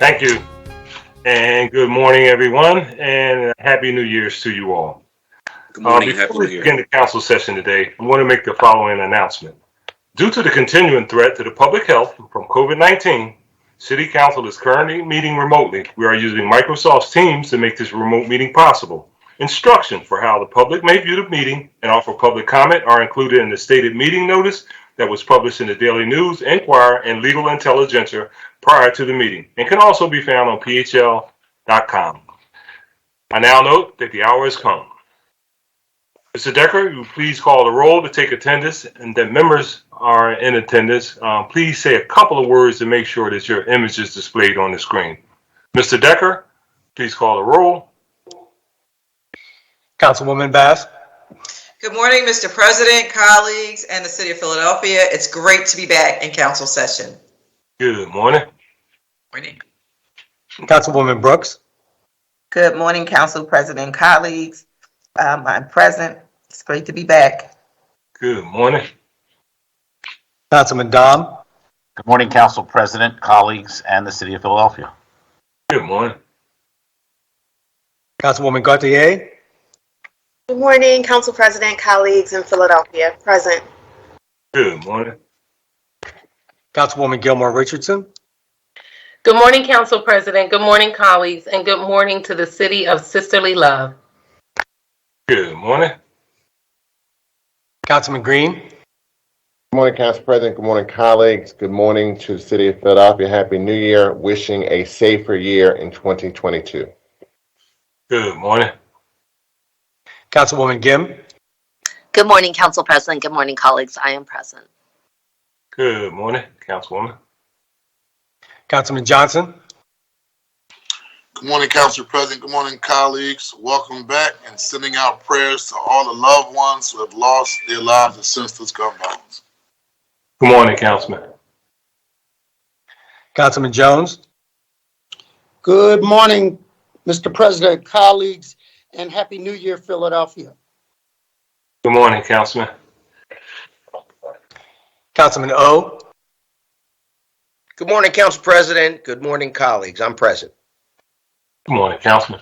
Thank you. And good morning, everyone, and Happy New Year's to you all. Good morning. Before Happy we New Year. begin the council session today, I want to make the following announcement. Due to the continuing threat to the public health from COVID-19, City Council is currently meeting remotely. We are using Microsoft Teams to make this remote meeting possible. Instructions for how the public may view the meeting and offer public comment are included in the stated meeting notice that was published in the Daily News, Enquirer, and Legal Intelligencer prior to the meeting, and can also be found on phl.com. I now note that the hour has come. Mr. Decker, you please call the roll to take attendance, and that members are in attendance. Please say a couple of words to make sure that your image is displayed on the screen. Mr. Decker, please call the roll. Councilwoman Bass. Good morning, Mr. President, colleagues, and the City of Philadelphia. It's great to be back in council session. Good morning. Morning. Councilwoman Brooks. Good morning, Council President, colleagues. I'm present. It's great to be back. Good morning. Councilman Dom. Good morning, Council President, colleagues, and the City of Philadelphia. Good morning. Councilwoman Gauthier. Good morning, Council President, colleagues in Philadelphia. Present. Good morning. Councilwoman Gilmore Richardson. Good morning, Council President. Good morning, colleagues, and good morning to the City of Sisterly Love. Good morning. Councilman Green. Good morning, Council President. Good morning, colleagues. Good morning to the City of Philadelphia. Happy New Year. Wishing a safer year in 2022. Good morning. Councilwoman Gim. Good morning, Council President. Good morning, colleagues. I am present. Good morning, Councilwoman. Councilman Johnson. Good morning, Council President. Good morning, colleagues. Welcome back and sending out prayers to all the loved ones who have lost their lives and senseless gun violence. Good morning, Councilman. Councilman Jones. Good morning, Mr. President, colleagues, and Happy New Year, Philadelphia. Good morning, Councilman. Councilman O. Good morning, Council President. Good morning, colleagues. I'm present. Good morning, Councilman.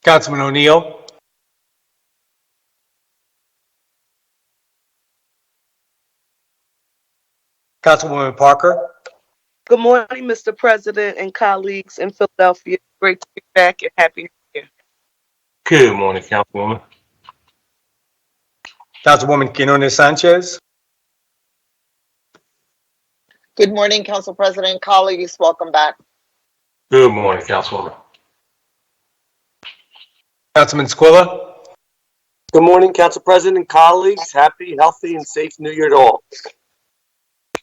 Councilman O'Neill. Councilwoman Parker. Good morning, Mr. President and colleagues in Philadelphia. Great to be back and Happy New Year. Good morning, Councilwoman. Councilwoman Quinones Sanchez. Good morning, Council President, colleagues. Welcome back. Good morning, Councilwoman. Councilman Squilla. Good morning, Council President and colleagues. Happy, healthy, and safe New Year to all. Good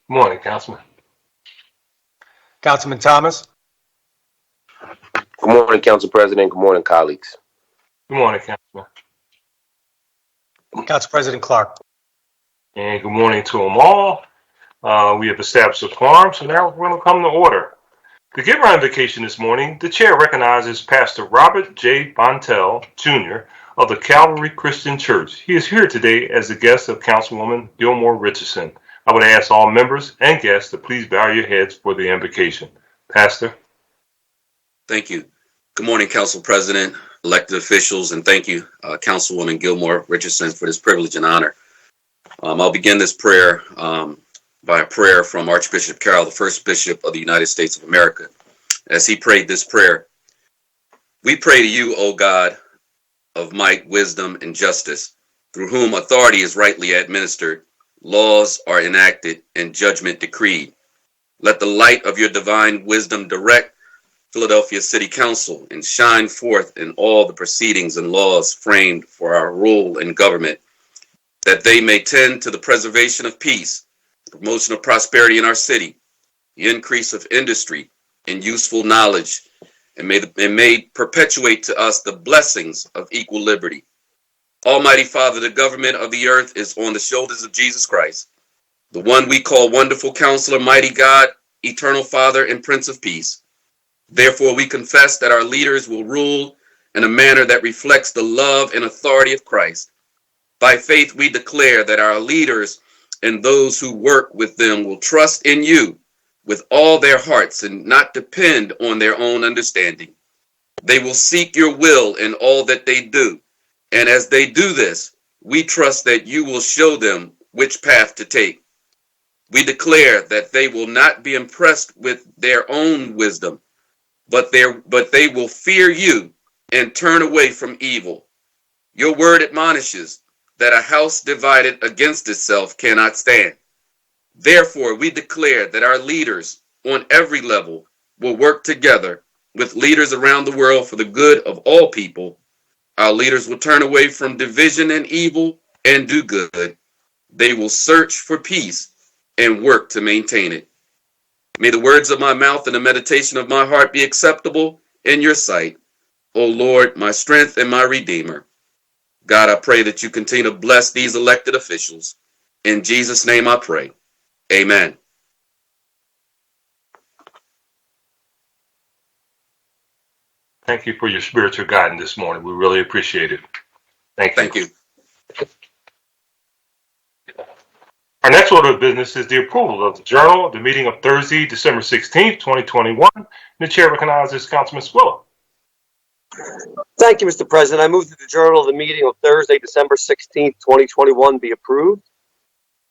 morning, Councilman. Councilman Thomas. Good morning, Council President. Good morning, colleagues. Good morning, Councilman. Council President Clark. And good morning to them all. We have established a quorum, so now we're going to come to order. To give our invocation this morning, the chair recognizes Pastor Robert J. Bontel, Jr. of the Calvary Christian Church. He is here today as a guest of Councilwoman Gilmore Richardson. I would ask all members and guests to please bow your heads for the invocation. Pastor. Thank you. Good morning, Council President, elected officials, and thank you, Councilwoman Gilmore Richardson, for this privilege and honor. I'll begin this prayer by a prayer from Archbishop Carroll, the first bishop of the United States of America. As he prayed this prayer, we pray to you, O God of might, wisdom, and justice, through whom authority is rightly administered, laws are enacted, and judgment decreed. Let the light of your divine wisdom direct Philadelphia City Council and shine forth in all the proceedings and laws framed for our rule and government, that they may tend to the preservation of peace, promotion of prosperity in our city, the increase of industry and useful knowledge, and may perpetuate to us the blessings of equal liberty. Almighty Father, the government of the earth is on the shoulders of Jesus Christ, the one we call Wonderful Counselor, Mighty God, Eternal Father, and Prince of Peace. Therefore, we confess that our leaders will rule in a manner that reflects the love and authority of Christ. By faith, we declare that our leaders and those who work with them will trust in you, with all their hearts and not depend on their own understanding. They will seek your will in all that they do. And as they do this, we trust that you will show them which path to take. We declare that they will not be impressed with their own wisdom, but they will fear you and turn away from evil. Your word admonishes that a house divided against itself cannot stand. Therefore, we declare that our leaders on every level will work together with leaders around the world for the good of all people. Our leaders will turn away from division and evil and do good. They will search for peace and work to maintain it. May the words of my mouth and the meditation of my heart be acceptable in your sight, O Lord, my strength and my redeemer. God, I pray that you continue to bless these elected officials. In Jesus' name I pray. Amen. Thank you for your spiritual guidance this morning. We really appreciate it. Thank you. Thank you. Our next order of business is the approval of the journal of the meeting of Thursday, December 16th, 2021. The chair recognizes Councilman Squilla. Thank you, Mr. President. I move that the journal of the meeting of Thursday, December 16th, 2021 be approved.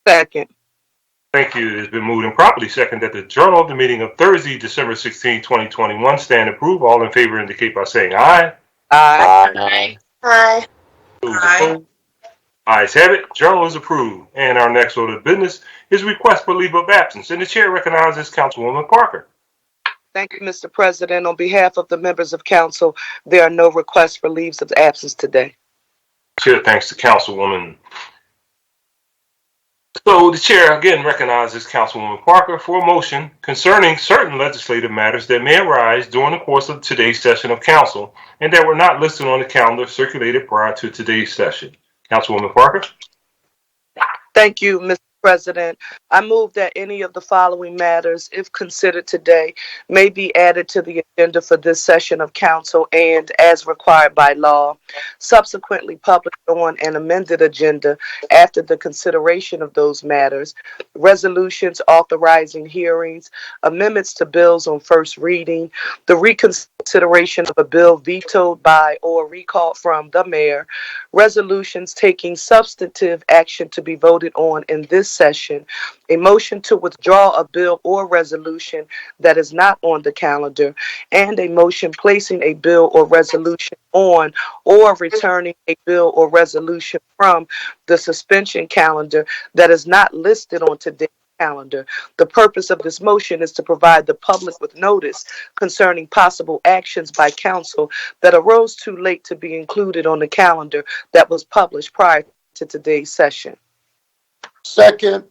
Second. Thank you. It has been moved and properly second that the journal of the meeting of Thursday, December 16th, 2021 stand approved. All in favor indicate by saying aye. Aye. Aye. Those opposed? Ayes have it. Journal is approved. And our next order of business is request for leave of absence. And the chair recognizes Councilwoman Parker. Thank you, Mr. President. On behalf of the members of council, there are no requests for leaves of absence today. Chair thanks to Councilwoman. So the chair again recognizes Councilwoman Parker for a motion concerning certain legislative matters that may arise during the course of today's session of council and that were not listed on the calendar circulated prior to today's session. Councilwoman Parker. Thank you, Mr. President. I move that any of the following matters, if considered today, may be added to the agenda for this session of council and, as required by law, subsequently published on an amended agenda after the consideration of those matters, resolutions authorizing hearings, amendments to bills on first reading, the reconsideration of a bill vetoed by or recalled from the mayor, resolutions taking substantive action to be voted on in this session, a motion to withdraw a bill or resolution that is not on the calendar, and a motion placing a bill or resolution on or returning a bill or resolution from the suspension calendar that is not listed on today's calendar. The purpose of this motion is to provide the public with notice concerning possible actions by council that arose too late to be included on the calendar that was published prior to today's session. Second.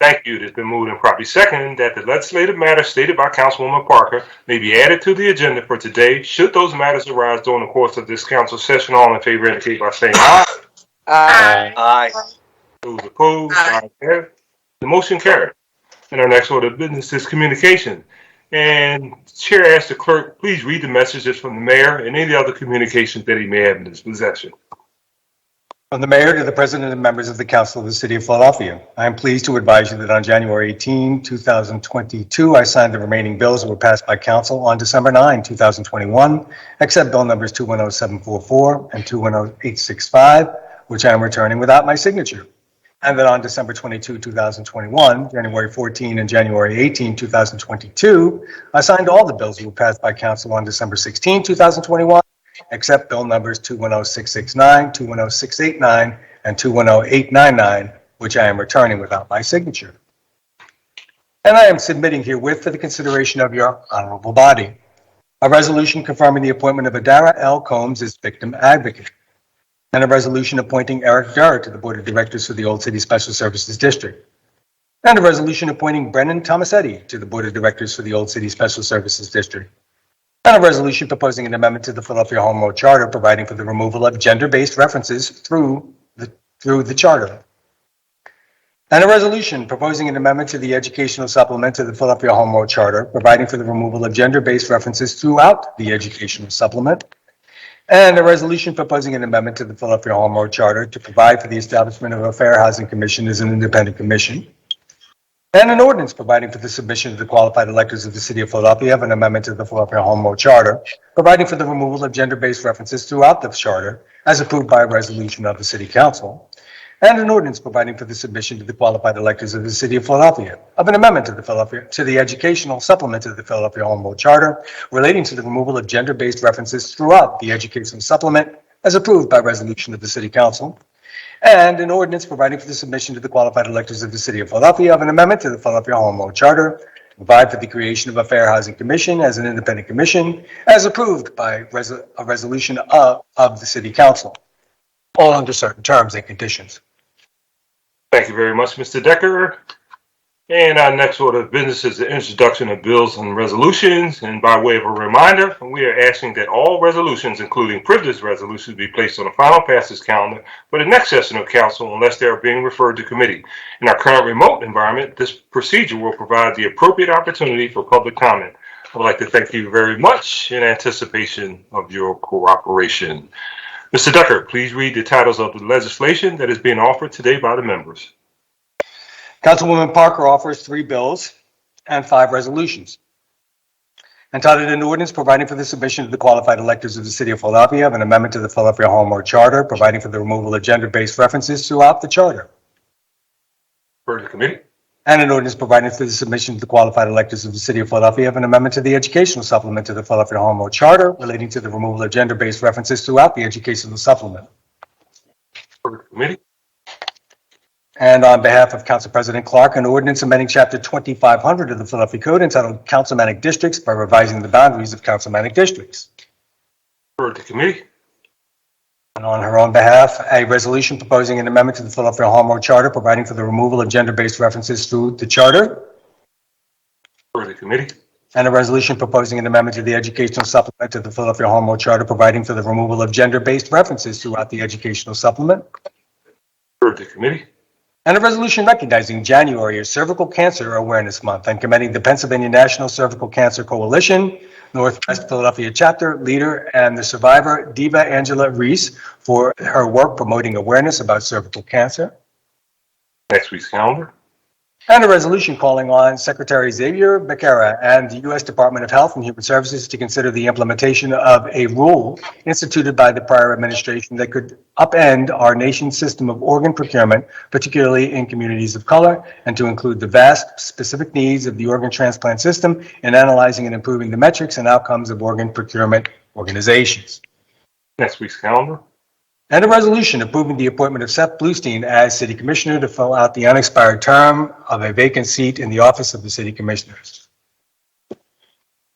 Thank you. It has been moved and properly seconded that the legislative matters stated by Councilwoman Parker may be added to the agenda for today. Should those matters arise during the course of this council session, all in favor indicate by saying aye. Aye. Those opposed? Ayes have it. The motion carried. And our next order of business is communication. And Chair asks the clerk, please read the messages from the mayor and any other communications that he may have in his possession. From the mayor to the president and members of the council of the city of Philadelphia, I am pleased to advise you that on January 18, 2022, I signed the remaining bills that were passed by council on December 9, 2021, except bill numbers 210744 and 210865, which I am returning without my signature. And that on December 22, 2021, January 14, and January 18, 2022, I signed all the bills that were passed by council on December 16, 2021, except bill numbers 210669, 210689, and 210899, which I am returning without my signature. And I am submitting herewith for the consideration of your honorable body a resolution confirming the appointment of Adara L. Combs as victim advocate, and a resolution appointing Eric Durr to the Board of Directors for the Old City Special Services District, and a resolution appointing Brennan Tomasetti to the Board of Directors for the Old City Special Services District, and a resolution proposing an amendment to the Philadelphia Home Rule Charter providing for the removal of gender-based references through the charter, and a resolution proposing an amendment to the educational supplement to the Philadelphia Home Rule Charter providing for the removal of gender-based references throughout the educational supplement, and a resolution proposing an amendment to the Philadelphia Home Rule Charter to provide for the establishment of a Fair Housing Commission as an independent commission, And an ordinance providing for the submission to the qualified electors of the City of Philadelphia of an amendment to the Philadelphia Home Rule Charter, providing for the removal of gender-based references throughout the charter as approved by a resolution of the City Council. And an ordinance providing for the submission to the qualified electors of the City of Philadelphia of an amendment to the educational supplement to the Philadelphia Home Rule Charter relating to the removal of gender-based references throughout the educational supplement as approved by resolution of the City Council. And an ordinance providing for the submission to the qualified electors of the City of Philadelphia of an amendment to the Philadelphia Home Rule Charter to provide for the creation of a Fair Housing Commission as an independent commission as approved by a resolution of the City Council, all under certain terms and conditions. Thank you very much, Mr. Decker. And our next order of business is the introduction of bills and resolutions. And by way of a reminder, we are asking that all resolutions, including privileged resolutions, be placed on the final passes calendar for the next session of council unless they are being referred to committee. In our current remote environment, this procedure will provide the appropriate opportunity for public comment. I'd like to thank you very much in anticipation of your cooperation. Mr. Decker, please read the titles of the legislation that is being offered today by the members. Councilwoman Parker offers 3 bills and 5 resolutions. Entitled an ordinance providing for the submission to the qualified electors of the City of Philadelphia of an amendment to the Philadelphia Home Rule Charter, providing for the removal of gender-based references throughout the charter. For the committee. And an ordinance providing for the submission to the qualified electors of the City of Philadelphia of an amendment to the educational supplement to the Philadelphia Home Rule Charter relating to the removal of gender-based references throughout the educational supplement. For the committee. And on behalf of Council President Clark, an ordinance amending Chapter 2500 of the Philadelphia Code entitled Councilmanic Districts by revising the boundaries of councilmanic districts. For the committee. And on her own behalf, a resolution proposing an amendment to the Philadelphia Home Rule Charter providing for the removal of gender-based references through the charter. For the committee. And a resolution proposing an amendment to the educational supplement to the Philadelphia Home Rule Charter providing for the removal of gender-based references throughout the educational supplement. For the committee. And a resolution recognizing January as Cervical Cancer Awareness Month and commending the Pennsylvania National Cervical Cancer Coalition, Northwest Philadelphia Chapter leader, and the survivor, Diva Angela Reese, for her work promoting awareness about cervical cancer. Next week's calendar. And a resolution calling on Secretary Xavier Becerra and the U.S. Department of Health and Human Services to consider the implementation of a rule instituted by the prior administration that could upend our nation's system of organ procurement, particularly in communities of color, and to include the vast specific needs of the organ transplant system in analyzing and improving the metrics and outcomes of organ procurement organizations. Next week's calendar. And a resolution approving the appointment of Seth Bluestein as City Commissioner to fill out the unexpired term of a vacant seat in the office of the City Commissioners.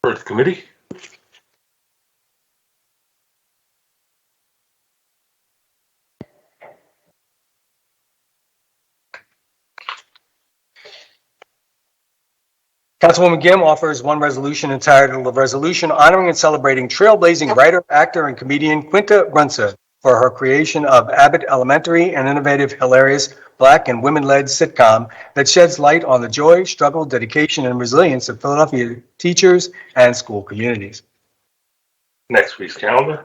For the committee. Councilwoman Gim offers 1 resolution entitled a resolution honoring and celebrating trailblazing writer, actor, and comedian Quinta Brunson for her creation of Abbott Elementary, an innovative, hilarious, Black and women-led sitcom that sheds light on the joy, struggle, dedication, and resilience of Philadelphia teachers and school communities. Next week's calendar.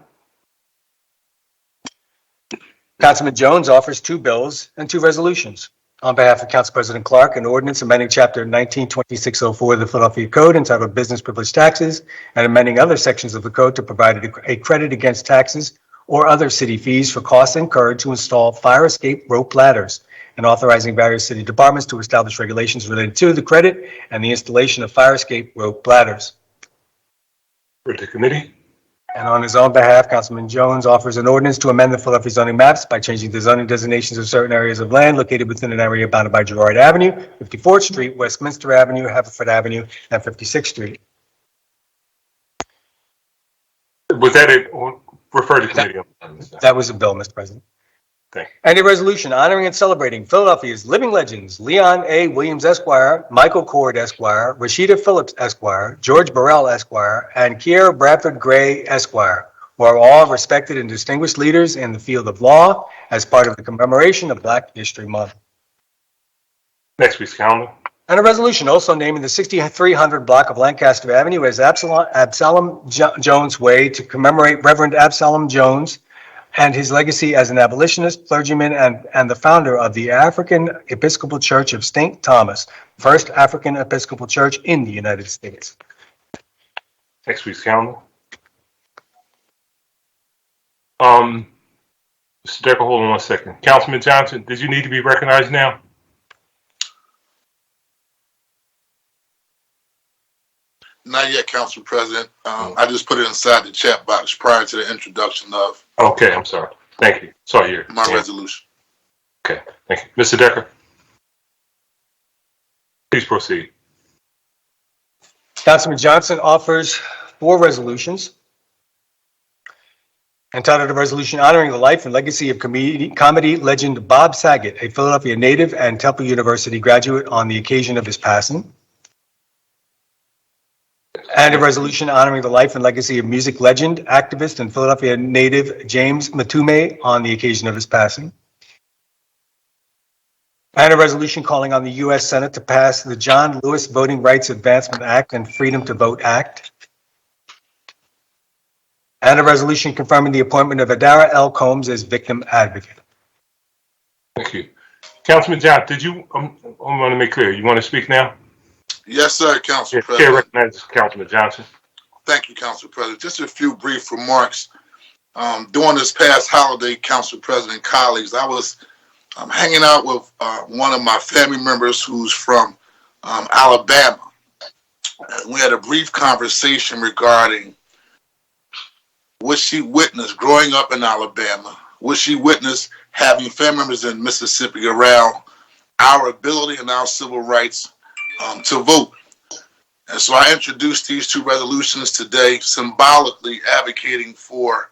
Councilman Jones offers 2 bills and 2 resolutions. On behalf of Council President Clark, an ordinance amending Chapter 192604 of the Philadelphia Code entitled Business Privilege Taxes and amending other sections of the code to provide a credit against taxes or other city fees for costs incurred to install fire escape rope ladders, and authorizing various city departments to establish regulations related to the credit and the installation of fire escape rope ladders. For the committee. And on his own behalf, Councilman Jones offers an ordinance to amend the Philadelphia zoning maps by changing the zoning designations of certain areas of land located within an area bounded by Girard Avenue, 54th Street, Westminster Avenue, Haverford Avenue, and 56th Street. Was that it? Refer to committee. That was a bill, Mr. President. Thank you. And a resolution honoring and celebrating Philadelphia's living legends, Leon A. Williams, Esquire, Michael Cord, Esquire, Rashida Phillips, Esquire, George Burrell, Esquire, and Kiera Bradford Gray, Esquire, who are all respected and distinguished leaders in the field of law as part of the commemoration of Black History Month. Next week's calendar. And a resolution also naming the 6300 block of Lancaster Avenue as Absalom Jones Way to commemorate Reverend Absalom Jones, and his legacy as an abolitionist, clergyman, and the founder of the African Episcopal Church of St. Thomas, first African Episcopal Church in the United States. Next week's calendar. Mr. Decker, hold on 1 second. Councilman Johnson, did you need to be recognized now? Not yet, Council President. I just put it inside the chat box prior to the introduction of Okay, I'm sorry. Thank you. Sorry, here. my resolution. Okay, thank you. Mr. Decker, please proceed. Councilman Johnson offers 4 resolutions. Entitled a resolution honoring the life and legacy of comedy legend Bob Saget, a Philadelphia native and Temple University graduate, on the occasion of his passing. And a resolution honoring the life and legacy of music legend, activist, and Philadelphia native James Matume on the occasion of his passing. And a resolution calling on the U.S. Senate to pass the John Lewis Voting Rights Advancement Act and Freedom to Vote Act. And a resolution confirming the appointment of Adara L. Combs as victim advocate. Thank you. Councilman Johnson, did you, I want to make clear, you want to speak now? Yes, sir, Council Chair President. recognizes Councilman Johnson. Thank you, Council President. Just a few brief remarks. During this past holiday, Council President, colleagues, I was hanging out with one of my family members who's from Alabama. We had a brief conversation regarding what she witnessed growing up in Alabama, what she witnessed having family members in Mississippi around our ability and our civil rights to vote. And so I introduced these 2 resolutions today, symbolically advocating for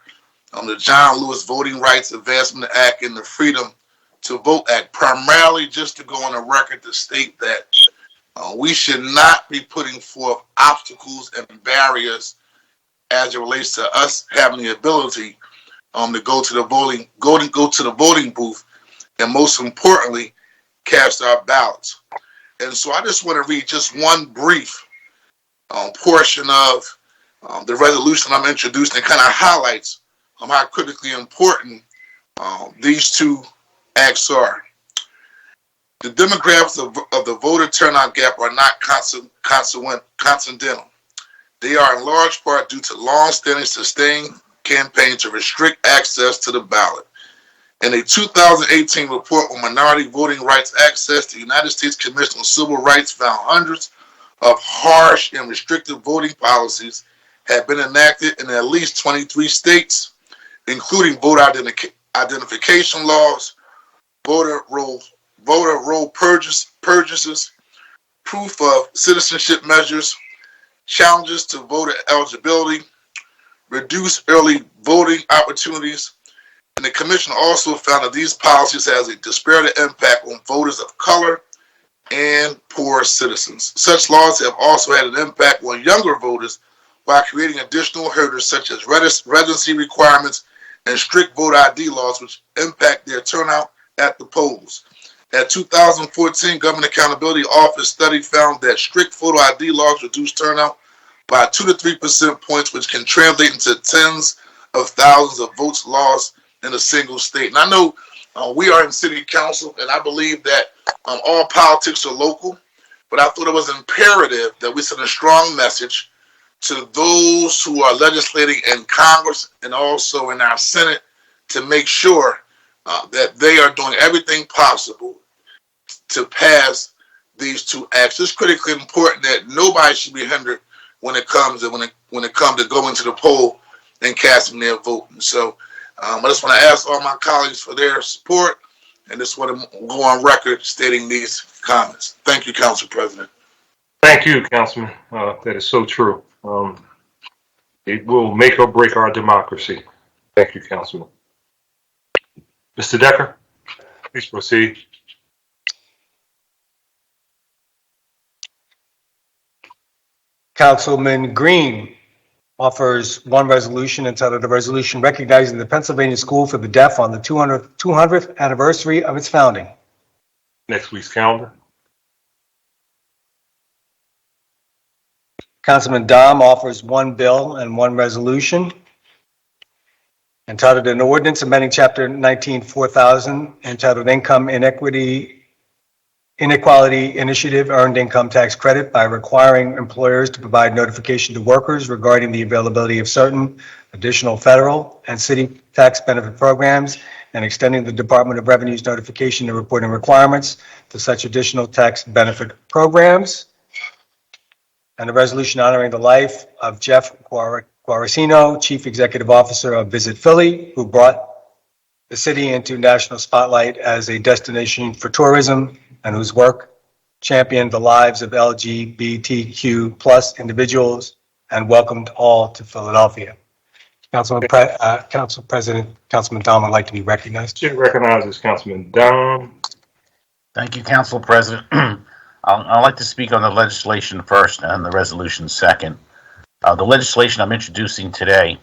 the John Lewis Voting Rights Advancement Act and the Freedom to Vote Act, primarily just to go on the record to state that we should not be putting forth obstacles and barriers as it relates to us having the ability to go to the voting booth, and most importantly, cast our ballots. And so I just want to read just one brief portion of the resolution I'm introducing. It kind of highlights how critically important these 2 acts are. The demographics of the voter turnout gap are not coincidental. They are in large part due to long-standing sustained campaigns to restrict access to the ballot. In a 2018 report on minority voting rights access, the United States Commission on Civil Rights found hundreds of harsh and restrictive voting policies have been enacted in at least 23 states, including voter identification laws, voter roll purchases, proof of citizenship measures, challenges to voter eligibility, reduce early voting opportunities, and the Commission also found that these policies has a disparate impact on voters of color and poor citizens. Such laws have also had an impact on younger voters by creating additional hurdles such as residency requirements and strict voter ID laws, which impact their turnout at the polls. A 2014 Government Accountability Office study found that strict photo ID laws reduce turnout by 2 to 3% points, which can translate into tens of thousands of votes lost in a single state. And I know we are in City Council, and I believe that all politics are local, but I thought it was imperative that we send a strong message to those who are legislating in Congress and also in our Senate to make sure that they are doing everything possible to pass these 2 acts. It's critically important that nobody should be hindered when it comes to going to the poll and casting their vote. And so I just want to ask all my colleagues for their support, and just want to go on record stating these comments. Thank you, Council President. Thank you, Councilman. That is so true. It will make or break our democracy. Thank you, Councilman. Mr. Decker, please proceed. Councilman Green offers 1 resolution entitled a resolution recognizing the Pennsylvania School for the Deaf on the 200th anniversary of its founding. Next week's calendar. Councilman Dom offers 1 bill and 1 resolution entitled an ordinance amending Chapter 19, 4000, entitled Income Inequality Initiative Earned Income Tax Credit by requiring employers to provide notification to workers regarding the availability of certain additional federal and city tax benefit programs and extending the Department of Revenue's notification and reporting requirements to such additional tax benefit programs. And a resolution honoring the life of Jeff Guarasino, Chief Executive Officer of Visit Philly, who brought the city into national spotlight as a destination for tourism and whose work championed the lives of LGBTQ plus individuals and welcomed all to Philadelphia. Council President, Councilman Dom would like to be recognized. Chair recognizes Councilman Dom. Thank you, Council President. I'd like to speak on the legislation first and the resolution second. The legislation I'm introducing today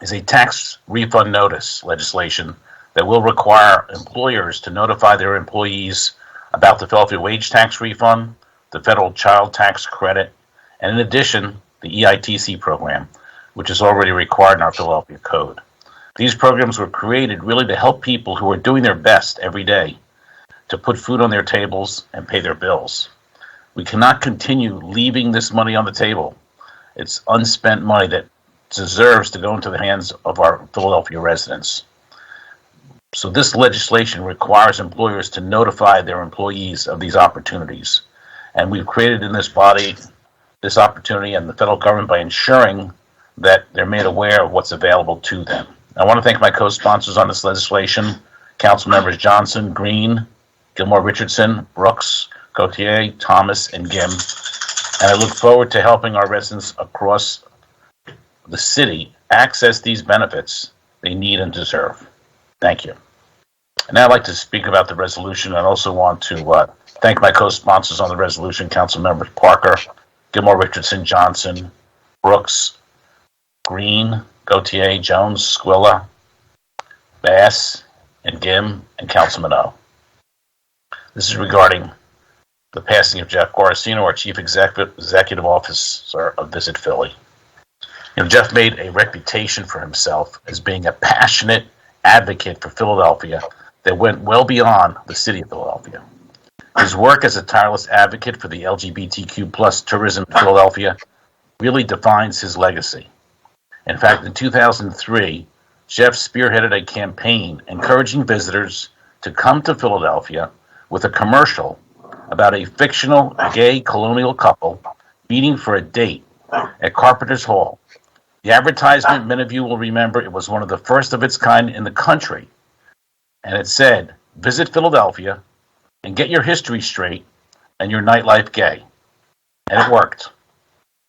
is a tax refund notice legislation that will require employers to notify their employees about the Philadelphia wage tax refund, the federal child tax credit, and in addition, the EITC program, which is already required in our Philadelphia Code. These programs were created really to help people who are doing their best every day to put food on their tables and pay their bills. We cannot continue leaving this money on the table. It's unspent money that deserves to go into the hands of our Philadelphia residents. So this legislation requires employers to notify their employees of these opportunities. And we've created in this body this opportunity and the federal government by ensuring that they're made aware of what's available to them. I want to thank my co-sponsors on this legislation, Council Members Johnson, Green, Gilmore Richardson, Brooks, Gautier, Thomas, and Gim. And I look forward to helping our residents across the city access these benefits they need and deserve. Thank you. And now I'd like to speak about the resolution. I also want to thank my co-sponsors on the resolution, Council Members Parker, Gilmore Richardson, Johnson, Brooks, Green, Gautier, Jones, Squilla, Bass, and Gim, and Councilman O. This is regarding the passing of Jeff Guarasino, our Chief Executive Officer of Visit Philly. You know, Jeff made a reputation for himself as being a passionate advocate for Philadelphia that went well beyond the city of Philadelphia. His work as a tireless advocate for the LGBTQ plus tourism in Philadelphia really defines his legacy. In fact, in 2003, Jeff spearheaded a campaign encouraging visitors to come to Philadelphia with a commercial about a fictional gay colonial couple meeting for a date at Carpenter's Hall. The advertisement, many of you will remember, it was one of the first of its kind in the country. And it said, visit Philadelphia and get your history straight and your nightlife gay. And it worked.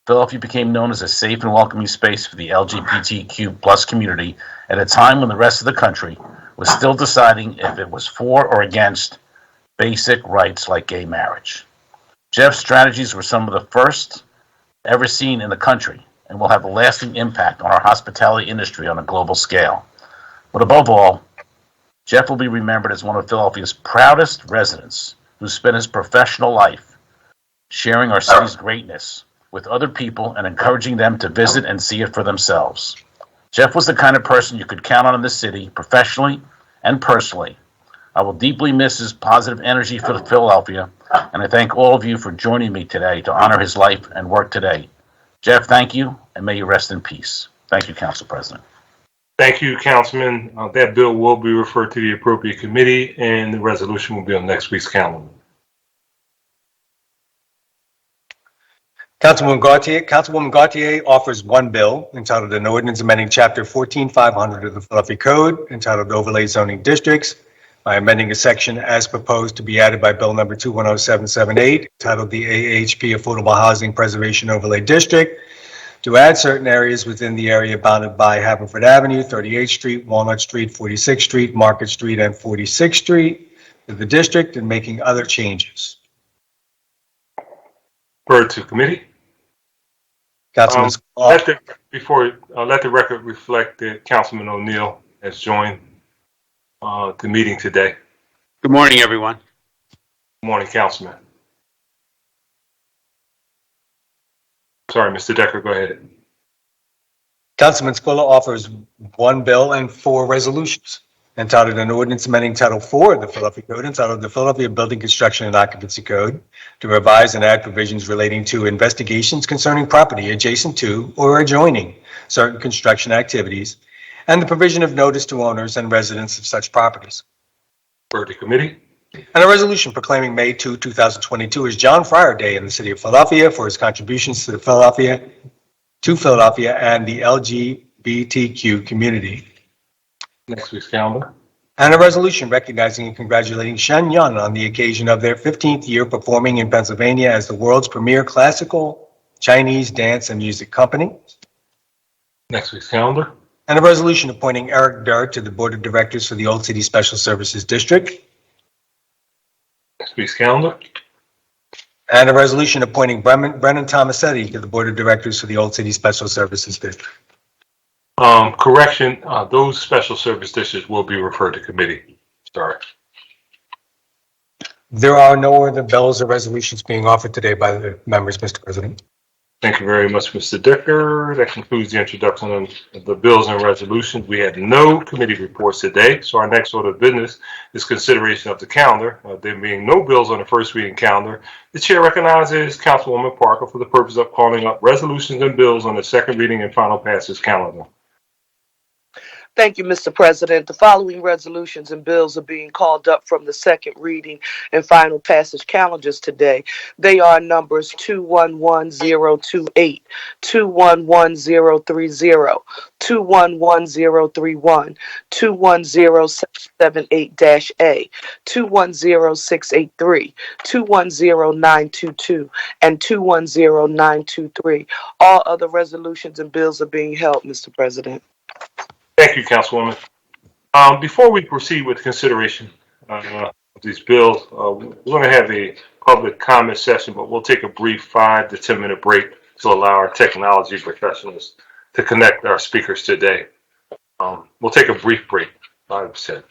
Philadelphia became known as a safe and welcoming space for the LGBTQ plus community at a time when the rest of the country was still deciding if it was for or against basic rights like gay marriage. Jeff's strategies were some of the first ever seen in the country and will have a lasting impact on our hospitality industry on a global scale. But above all, Jeff will be remembered as one of Philadelphia's proudest residents who spent his professional life sharing our city's greatness with other people and encouraging them to visit and see it for themselves. Jeff was the kind of person you could count on in the city, professionally and personally. I will deeply miss his positive energy for Philadelphia, and I thank all of you for joining me today to honor his life and work today. Jeff, thank you, and may you rest in peace. Thank you, Council President. Thank you, Councilman. That bill will be referred to the appropriate committee, and the resolution will be on next week's calendar. Councilwoman Gautier offers one bill entitled an ordinance amending Chapter 14500 of the Philadelphia Code entitled Overlay Zoning Districts by amending a section as proposed to be added by Bill Number 210778 entitled the AHP Affordable Housing Preservation Overlay District to add certain areas within the area bounded by Haverford Avenue, 38th Street, Walnut Street, 46th Street, Market Street, and 46th Street to the district and making other changes. Referred to committee. Councilman let the record reflect that Councilman O'Neill has joined the meeting today. Good morning, everyone. Good morning, Councilman. Sorry, Mr. Decker, go ahead. Councilman Squilla offers one bill and four resolutions entitled an ordinance amending Title IV of the Philadelphia Code, entitled the Philadelphia Building Construction and Occupancy Code, to revise and add provisions relating to investigations concerning property adjacent to or adjoining certain construction activities, and the provision of notice to owners and residents of such properties. Refer to committee. And a resolution proclaiming May 2, 2022 as John Fryer Day in the city of Philadelphia for his contributions to Philadelphia and the LGBTQ community. Next week's calendar. And a resolution recognizing and congratulating Shen Yun on the occasion of their 15th year performing in Pennsylvania as the world's premier classical Chinese dance and music company. Next week's calendar. And a resolution appointing Eric Durr to the Board of Directors for the Old City Special Services District. Next week's calendar. And a resolution appointing Brennan Tomasetti to the Board of Directors for the Old City Special Services District. Correction, those special service districts will be referred to committee. Sorry. There are no other bills or resolutions being offered today by the members, Mr. President. Thank you very much, Mr. Dicker. That concludes the introduction of the bills and resolutions. We had no committee reports today, so our next order of business is consideration of the calendar. There being no bills on the first reading calendar, the chair recognizes Councilwoman Parker for the purpose of calling up resolutions and bills on the second reading and final passage calendar. Thank you, Mr. President. The following resolutions and bills are being called up from the second reading and final passage calendars today. They are numbers 211028, 211030, 211031, 210778-A, 210683, 210922, and 210923. All other resolutions and bills are being held, Mr. President. Thank you, Councilwoman. Before we proceed with consideration of these bills, we're going to have a public comment session, but we'll take a brief 5 to 10 minute break to allow our technology professionals to connect our speakers today. We'll take a brief break, 5 to 10.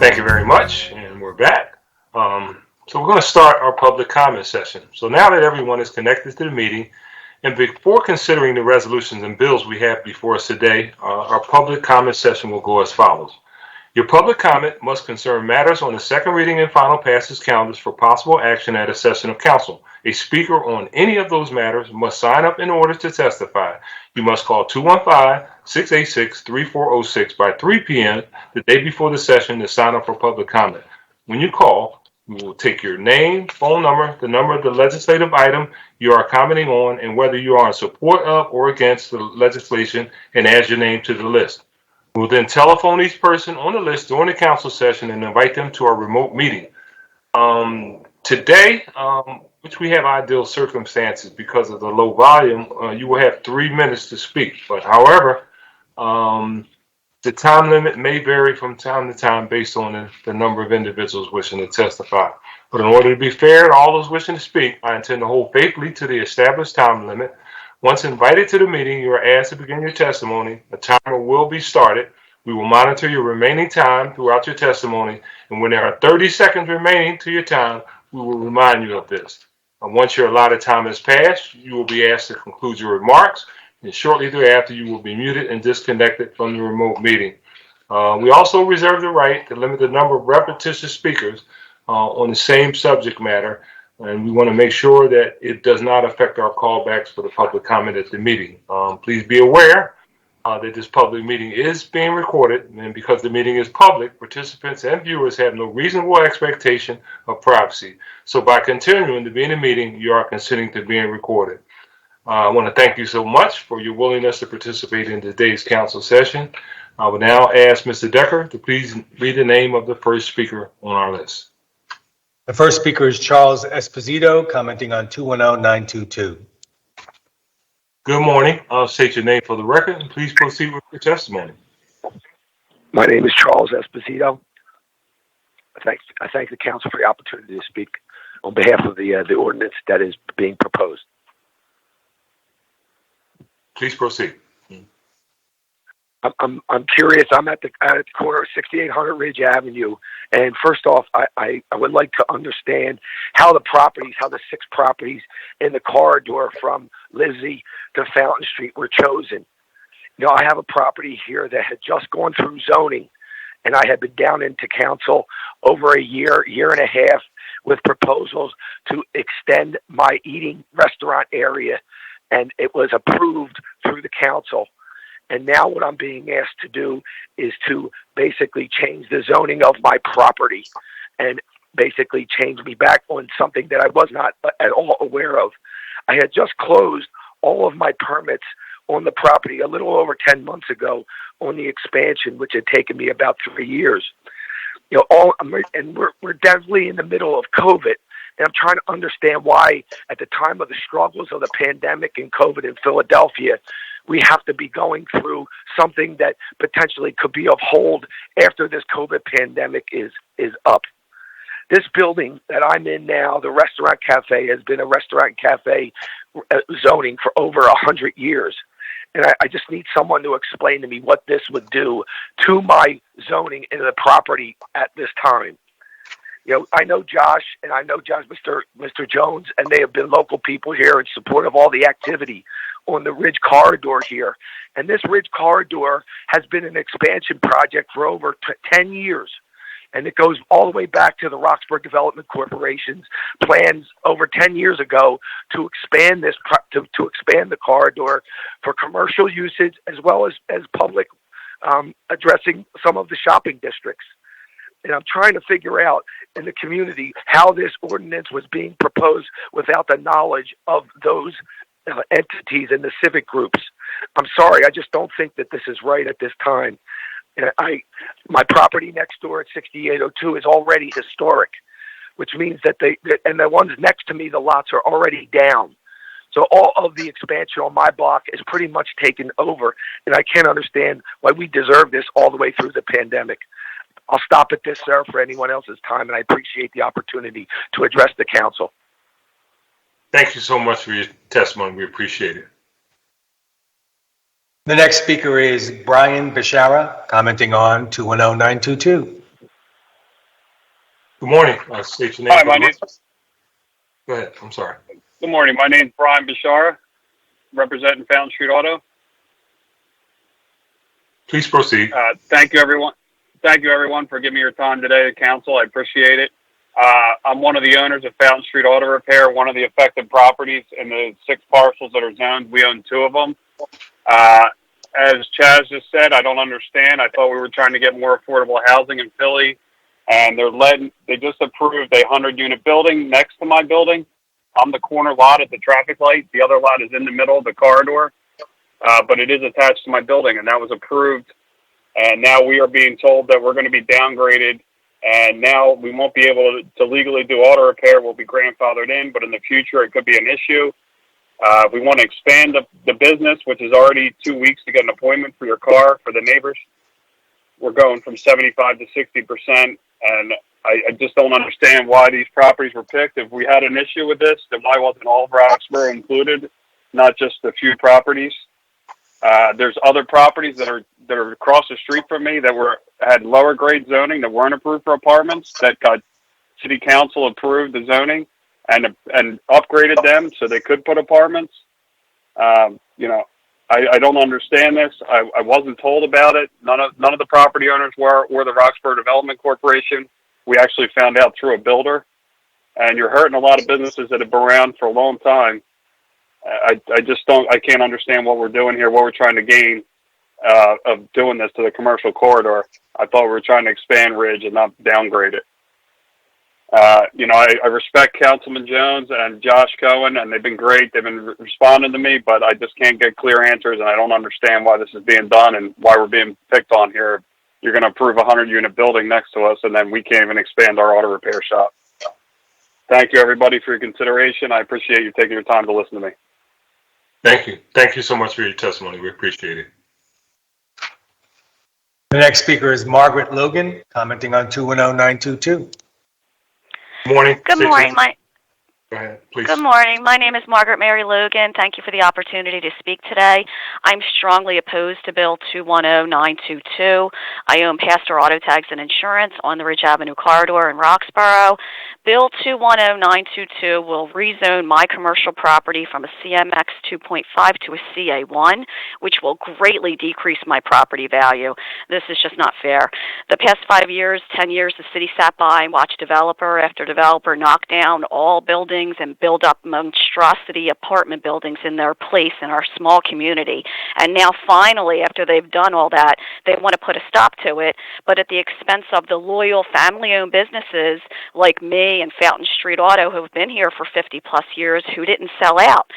Thank you very much, and we're back. So we're going to start our public comment session. So now that everyone is connected to the meeting, and before considering the resolutions and bills we have before us today, our public comment session will go as follows. Your public comment must concern matters on the second reading and final passage calendars for possible action at a session of council. A speaker on any of those matters must sign up in order to testify. You must call 215-686-3406 by 3 p.m. the day before the session to sign up for public comment. When you call, we will take your name, phone number, the number of the legislative item you are commenting on, and whether you are in support of or against the legislation, and add your name to the list. We will then telephone each person on the list during the council session and invite them to our remote meeting. Today, which we have ideal circumstances because of the low volume, you will have 3 minutes to speak. But however, the time limit may vary from time to time based on the number of individuals wishing to testify. But in order to be fair to all those wishing to speak, I intend to hold faithfully to the established time limit. Once invited to the meeting, you are asked to begin your testimony. A timer will be started. We will monitor your remaining time throughout your testimony, and when there are 30 seconds remaining to your time, we will remind you of this. Once your allotted time has passed, you will be asked to conclude your remarks, and shortly thereafter, you will be muted and disconnected from the remote meeting. We also reserve the right to limit the number of repetitious speakers on the same subject matter, and we want to make sure that it does not affect our callbacks for the public comment at the meeting. Please be aware that this public meeting is being recorded, and because the meeting is public, participants and viewers have no reasonable expectation of privacy. So by continuing to be in the meeting, you are consenting to being recorded. I want to thank you so much for your willingness to participate in today's council session. I will now ask Mr. Decker to please read the name of the first speaker on our list. The first speaker is Charles Esposito, commenting on 210922. Good morning. I'll state your name for the record, and please proceed with your testimony. My name is Charles Esposito. I thank the council for the opportunity to speak on behalf of the ordinance that is being proposed. Please proceed. I'm curious. I'm at the corner of 6800 Ridge Avenue, and first off, I would like to understand how the 6 properties in the corridor from Lizzie to Fountain Street were chosen. You know, I have a property here that had just gone through zoning, and I had been down into council over a year and a half with proposals to extend my eating restaurant area, and it was approved through the council. And now what I'm being asked to do is to basically change the zoning of my property and basically change me back on something that I was not at all aware of. I had just closed all of my permits on the property a little over 10 months ago on the expansion, which had taken me about 3 years. You know, we're definitely in the middle of COVID. And I'm trying to understand why, at the time of the struggles of the pandemic and COVID in Philadelphia, we have to be going through something that potentially could be of hold after this COVID pandemic is up. This building that I'm in now, the restaurant cafe, has been a restaurant cafe zoning for over 100 years. And I just need someone to explain to me what this would do to my zoning in the property at this time. You know, I know Josh, and I know Mr. Jones, and they have been local people here in support of all the activity on the Ridge Corridor here. And this Ridge Corridor has been an expansion project for over 10 years. And it goes all the way back to the Roxburgh Development Corporation's plans over 10 years ago to expand this, to expand the corridor for commercial usage as well as public, addressing some of the shopping districts. And I'm trying to figure out in the community how this ordinance was being proposed without the knowledge of those entities and the civic groups. I'm sorry, I just don't think that this is right at this time. And my property next door at 6802 is already historic, which means that and the ones next to me, the lots are already down. So all of the expansion on my block is pretty much taken over, and I can't understand why we deserve this all the way through the pandemic. I'll stop at this, sir, for anyone else's time, and I appreciate the opportunity to address the council. Thank you so much for your testimony. We appreciate it. The next speaker is Brian Bishara, commenting on 210922. Good morning. State your name. Hi, my name. Go ahead. I'm sorry. Good morning. My name's Brian Bishara, representing Fountain Street Auto. Please proceed. Thank you, everyone. Thank you, everyone, for giving me your time today at council. I appreciate it. I'm one of the owners of Fountain Street Auto Repair, one of the affected properties in the 6 parcels that are zoned. We own 2 of them. As Chaz just said, I don't understand. I thought we were trying to get more affordable housing in Philly, and they just approved a 100-unit building next to my building. I'm the corner lot at the traffic light. The other lot is in the middle of the corridor, but it is attached to my building, and that was approved. And now we are being told that we're going to be downgraded, and now we won't be able to legally do auto repair. We'll be grandfathered in, but in the future it could be an issue. We want to expand the business, which is already 2 weeks to get an appointment for your car for the neighbors. We're going from 75 to 60%, and I just don't understand why these properties were picked. If we had an issue with this, then why wasn't all of Roxborough included, not just a few properties? There's other properties that are across the street from me that had lower grade zoning that weren't approved for apartments that got city council approved the zoning and upgraded them so they could put apartments. I don't understand this. I wasn't told about it. None of the property owners were the Roxborough Development Corporation. We actually found out through a builder, and you're hurting a lot of businesses that have been around for a long time. I can't understand what we're doing here, what we're trying to gain of doing this to the commercial corridor. I thought we were trying to expand Ridge and not downgrade it. I respect Councilman Jones and Josh Cohen, and they've been great. They've been responding to me, but I just can't get clear answers, and I don't understand why this is being done and why we're being picked on here. You're going to approve a 100-unit building next to us, and then we can't even expand our auto repair shop. Thank you, everybody, for your consideration. I appreciate you taking your time to listen to me. Thank you. Thank you so much for your testimony. We appreciate it. The next speaker is Margaret Logan, commenting on 210922. Morning. Good morning. Go ahead, please. Good morning. My name is Margaret Mary Logan. Thank you for the opportunity to speak today. I'm strongly opposed to Bill 210922. I own Pastor Auto Tags and Insurance on the Ridge Avenue corridor in Roxborough. Bill 210922 will rezone my commercial property from a CMX 2.5 to a CA1, which will greatly decrease my property value. This is just not fair. The past 5 years, 10 years, the city sat by and watched developer after developer knock down all buildings and build up monstrosity apartment buildings in their place in our small community. And now finally, after they've done all that, they want to put a stop to it, but at the expense of the loyal family-owned businesses like me and Fountain Street Auto, who have been here for 50-plus years, who didn't sell out.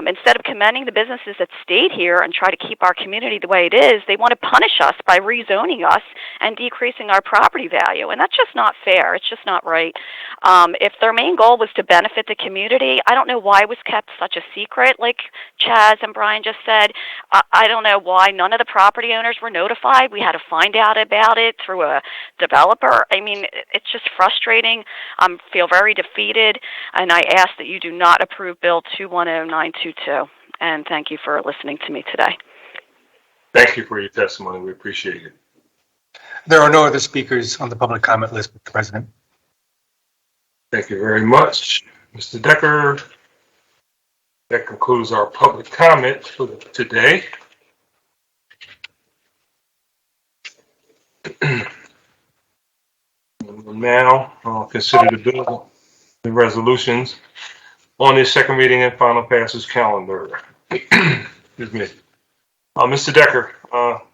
Instead of commending the businesses that stayed here and try to keep our community the way it is, they want to punish us by rezoning us and decreasing our property value. And that's just not fair. It's just not right. If their main goal was to benefit the community, I don't know why it was kept such a secret, like Chaz and Brian just said. I don't know why none of the property owners were notified. We had to find out about it through a developer. I mean, it's just frustrating. I feel very defeated, and I ask that you do not approve Bill 210922. And thank you for listening to me today. Thank you for your testimony. We appreciate it. There are no other speakers on the public comment list, Mr. President. Thank you very much, Mr. Decker. That concludes our public comment for today. Now, I'll consider the resolutions on this second reading and final passage calendar. Excuse me. Mr. Decker,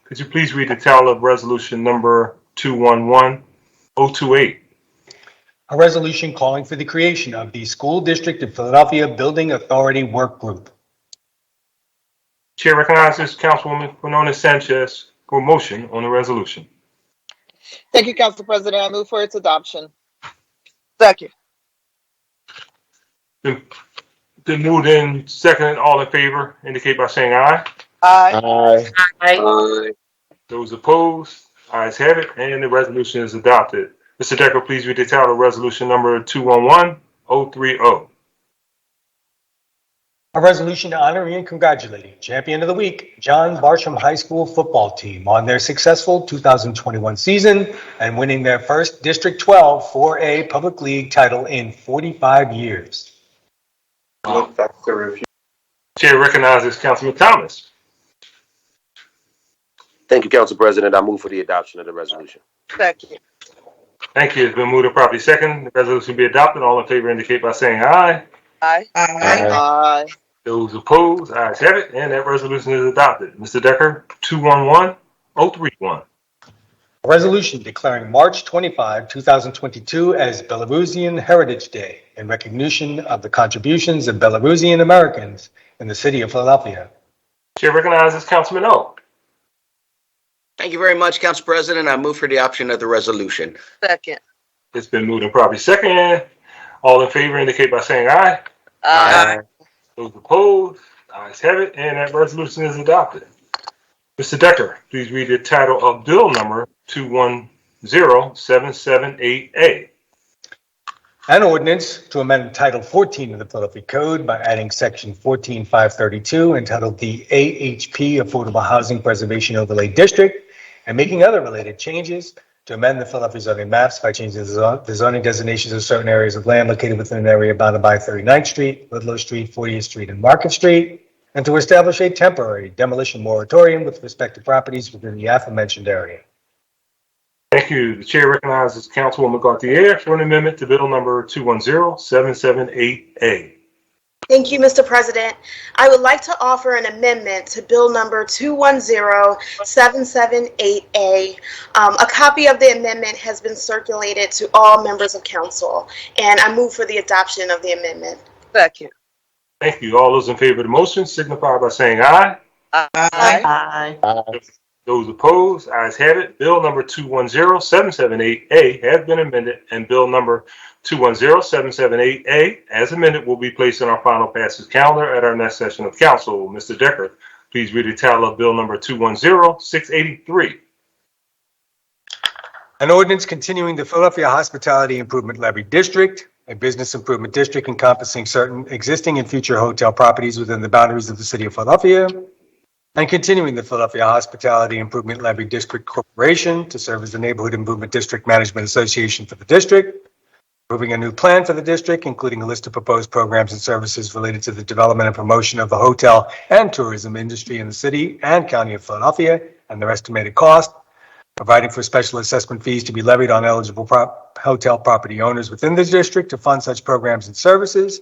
could you please read the title of resolution number 211028? A resolution calling for the creation of the School District of Philadelphia Building Authority Work Group. Chair recognizes Councilwoman Winona Sanchez for motion on the resolution. Thank you, Council President. I move for its adoption. Second. Been moved in second. All in favor indicate by saying aye. Aye. Aye. Those opposed, ayes have it, and the resolution is adopted. Mr. Decker, please read the title of resolution number 211030. A A resolution honoring and congratulating Champion of the Week, John Barsham High School football team on their successful 2021 season and winning their first District 12 4A Public League title in 45 years. Chair recognizes Councilman Thomas. Thank you, Council President. I move for the adoption of the resolution. Second. Thank you. It's been moved and properly second. The resolution be adopted. All in favor indicate by saying aye. Aye. Aye. Those opposed, ayes have it, and that resolution is adopted. Mr. Decker, 211031. A resolution declaring March 25, 2022 as Belarusian Heritage Day in recognition of the contributions of Belarusian Americans in the city of Philadelphia. Chair recognizes Councilman O. Thank you very much, Council President. I move for the adoption of the resolution. Second. It's been moved and properly second. All in favor indicate by saying aye. Aye. Those opposed, ayes have it, and that resolution is adopted. Mr. Decker, please read the title of Bill number 210778A. An ordinance to amend Title 14 of the Philadelphia Code by adding Section 14532 entitled the AHP Affordable Housing Preservation Overlay District and making other related changes to amend the Philadelphia zoning maps by changing the zoning designations of certain areas of land located within an area bounded by 39th Street, Ludlow Street, 40th Street, and Market Street, and to establish a temporary demolition moratorium with respect to properties within the aforementioned area. Thank you. The chair recognizes Councilwoman Gauthier for an amendment to Bill number 210778A. Thank you, Mr. President. I would like to offer an amendment to Bill number 210778A. A copy of the amendment has been circulated to all members of council, and I move for the adoption of the amendment. Second. Thank you. All those in favor of the motion signify by saying aye. Aye. Those opposed, ayes have it. Bill number 210778A has been amended, and Bill number 210778A, as amended, will be placed on our final passage calendar at our next session of council. Mr. Decker, please read the title of Bill number 210683. An ordinance continuing the Philadelphia Hospitality Improvement Levy District, a business improvement district encompassing certain existing and future hotel properties within the boundaries of the city of Philadelphia, and continuing the Philadelphia Hospitality Improvement Levy District Corporation to serve as the Neighborhood Improvement District Management Association for the district, approving a new plan for the district, including a list of proposed programs and services related to the development and promotion of the hotel and tourism industry in the city and county of Philadelphia and their estimated cost, providing for special assessment fees to be levied on eligible hotel property owners within the district to fund such programs and services,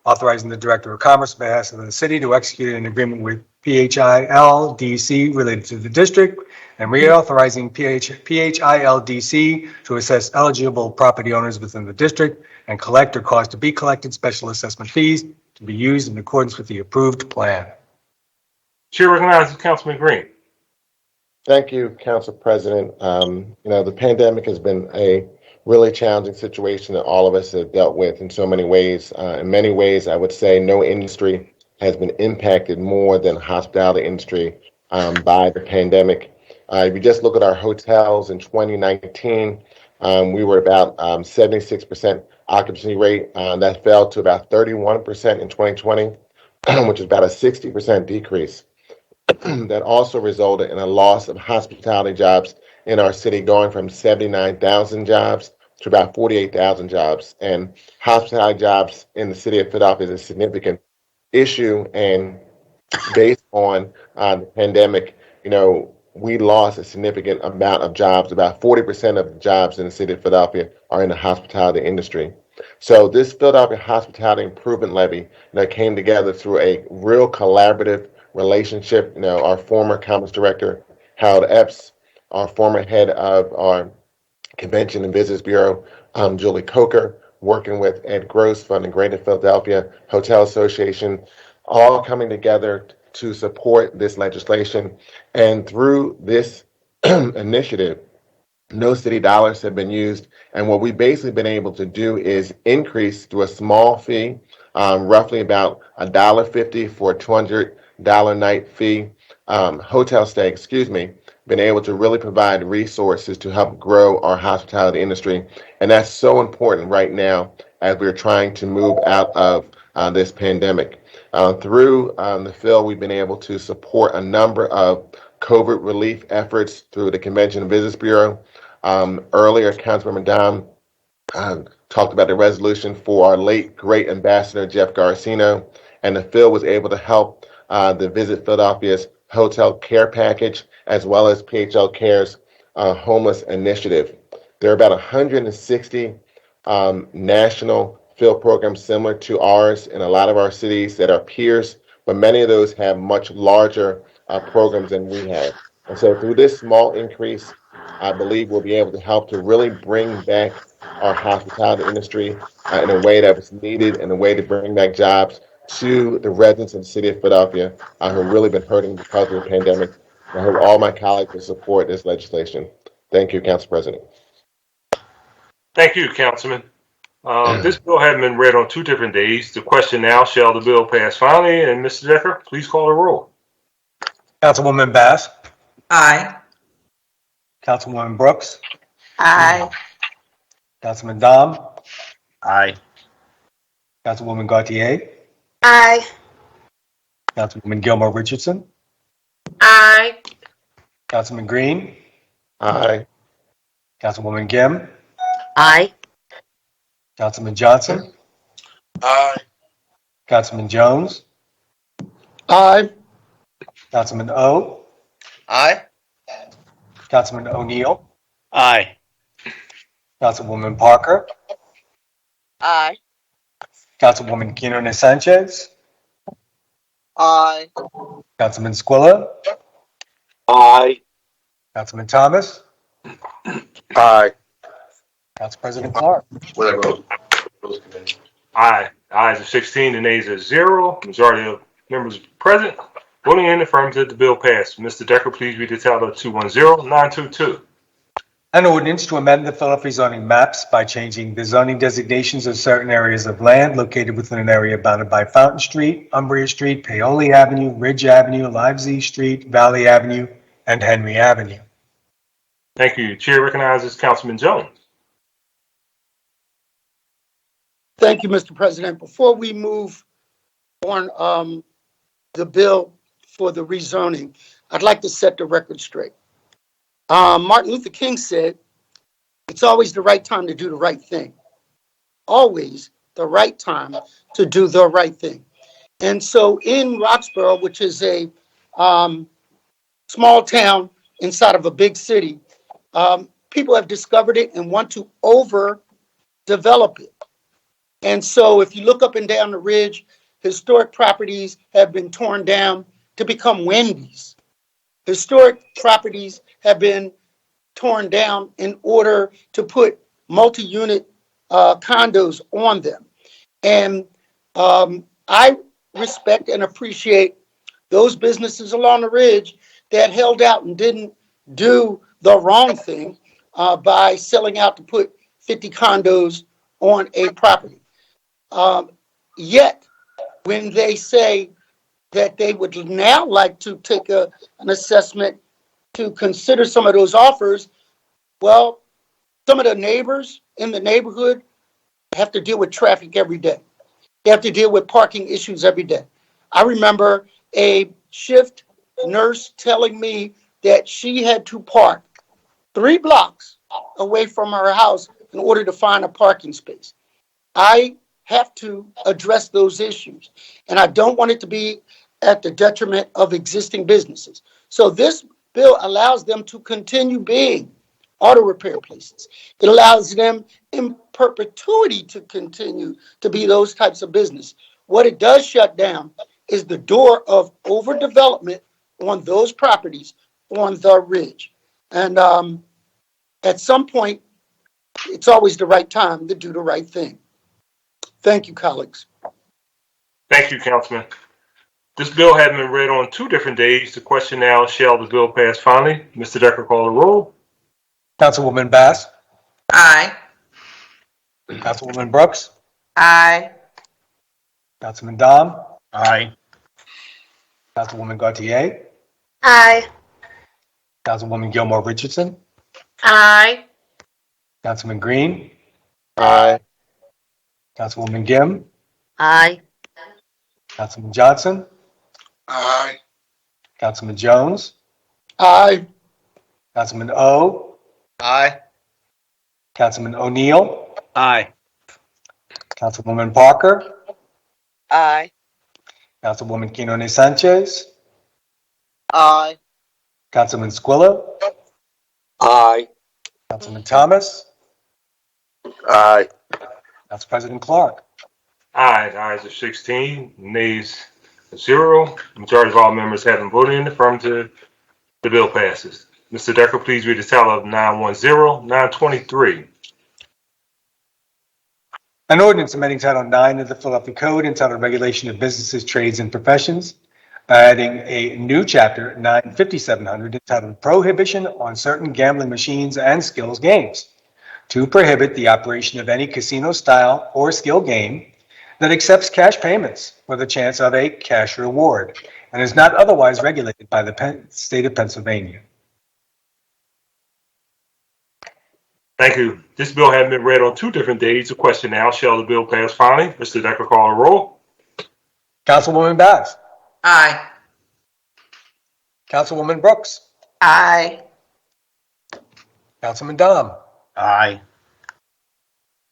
authorizing the Director of Commerce on behalf of the city to execute an agreement with PHILDC related to the district, and reauthorizing PHILDC to assess eligible property owners within the district and collect or cause to be collected special assessment fees to be used in accordance with the approved plan. Chair recognizes Councilman Green. Thank you, Council President. The pandemic has been a really challenging situation that all of us have dealt with in so many ways. In many ways, I would say no industry has been impacted more than the hospitality industry by the pandemic. If you just look at our hotels in 2019, we were about 76% occupancy rate. That fell to about 31% in 2020, which is about a 60% decrease. That also resulted in a loss of hospitality jobs in our city, going from 79,000 jobs to about 48,000 jobs. And hospitality jobs in the city of Philadelphia is a significant issue. And based on the pandemic, we lost a significant amount of jobs. About 40% of the jobs in the city of Philadelphia are in the hospitality industry. So this Philadelphia Hospitality Improvement Levy came together through a real collaborative relationship. Our former Commerce Director, Harold Epps, our former head of our Convention and Visitors Bureau, Julie Coker, working with Ed Gross from the Greater Philadelphia Hotel Association, all coming together to support this legislation. And through this initiative, no city dollars have been used. And what we've basically been able to do is increase through a small fee, roughly about $1.50 for a $200 night fee, hotel stay, been able to really provide resources to help grow our hospitality industry. And that's so important right now as we're trying to move out of this pandemic. Through the fill, we've been able to support a number of COVID relief efforts through the Convention and Business Bureau. Earlier, Councilmember Dom talked about the resolution for our late great ambassador Jeff Garcino, and the fill was able to help the Visit Philadelphia's hotel care package as well as PHL Care's homeless initiative. There are about 160 national fill programs similar to ours in a lot of our cities that are peers, but many of those have much larger programs than we have. And so through this small increase, I believe we'll be able to help to really bring back our hospitality industry in a way that was needed, in a way to bring back jobs to the residents of the city of Philadelphia who have really been hurting because of the pandemic. I hope all my colleagues will support this legislation. Thank you, Council President. Thank you, Councilman. This bill has been read on 2 different days. The question now, shall the bill pass finally? And Mr. Decker, please call the roll. Councilwoman Bass. Aye. Councilwoman Brooks. Aye. Councilman Dom. Aye. Councilwoman Gautier. Aye. Councilwoman Gilmore Richardson. Aye. Councilman Green. Aye. Councilwoman Gim. Aye. Councilman Johnson. Aye. Councilman Jones. Aye. Councilman O. Aye. Councilman O'Neill. Aye. Councilwoman Parker. Aye. Councilwoman Quinones Sanchez. Aye. Councilman Squilla. Aye. Councilman Thomas. Aye. Council President Clark. Whatever. Aye. Ayes are 16, the nays are 0. Majority of members present voting in affirmative, the bill passed. Mr. Decker, please read the title of 210922. An ordinance to amend the Philadelphia zoning maps by changing the zoning designations of certain areas of land located within an area bounded by Fountain Street, Umbria Street, Paoli Avenue, Ridge Avenue, Livesey Street, Valley Avenue, and Henry Avenue. Thank you. Chair recognizes Councilman Jones. Thank you, Mr. President. Before we move on the bill for the rezoning, I'd like to set the record straight. Martin Luther King said, it's always the right time to do the right thing. Always the right time to do the right thing. And so in Roxborough, which is a small town inside of a big city, people have discovered it and want to overdevelop it. And so if you look up and down the ridge, historic properties have been torn down to become Wendy's. Historic properties have been torn down in order to put multi-unit condos on them. And I respect and appreciate those businesses along the ridge that held out and didn't do the wrong thing by selling out to put 50 condos on a property. Yet, when they say that they would now like to take an assessment to consider some of those offers, well, some of the neighbors in the neighborhood have to deal with traffic every day. They have to deal with parking issues every day. I remember a shift nurse telling me that she had to park 3 blocks away from her house in order to find a parking space. I have to address those issues, and I don't want it to be at the detriment of existing businesses. So this bill allows them to continue being auto repair places. It allows them in perpetuity to continue to be those types of business. What it does shut down is the door of overdevelopment on those properties on the ridge. And at some point, it's always the right time to do the right thing. Thank you, colleagues. Thank you, Councilman. This bill has been read on 2 different days. The question now, shall the bill pass finally? Mr. Decker, call the roll. Councilwoman Bass. Aye. Councilwoman Brooks. Aye. Councilman Dom. Aye. Councilwoman Gautier. Aye. Councilwoman Gilmore Richardson. Aye. Councilman Green. Aye. Councilwoman Gim. Aye. Councilman Johnson, Aye. Councilman Jones, Aye. Councilman O, Aye. Councilman O'Neill, Aye. Councilwoman Parker, Aye. Councilwoman Quinones Sanchez, Aye. Councilman Squilla, Aye. Councilman Thomas, Aye. Council President Clark. Aye. The ayes are 16, nays 0. Majority of all members having voted in the affirmative, the bill passes. Mr. Decker, please read the title of 910-923. An ordinance amending Title 9 of the Philadelphia Code entitled Regulation of Businesses, Trades, and Professions, adding a new chapter 95700 entitled Prohibition on Certain Gambling Machines and Skills Games, to prohibit the operation of any casino-style or skill game that accepts cash payments for the chance of a cash reward and is not otherwise regulated by the state of Pennsylvania. Thank you. This bill has been read on 2 different days. The question now, shall the bill pass finally? Mr. Decker, call a roll. Councilwoman Bass. Aye. Councilwoman Brooks. Aye. Councilman Dom. Aye.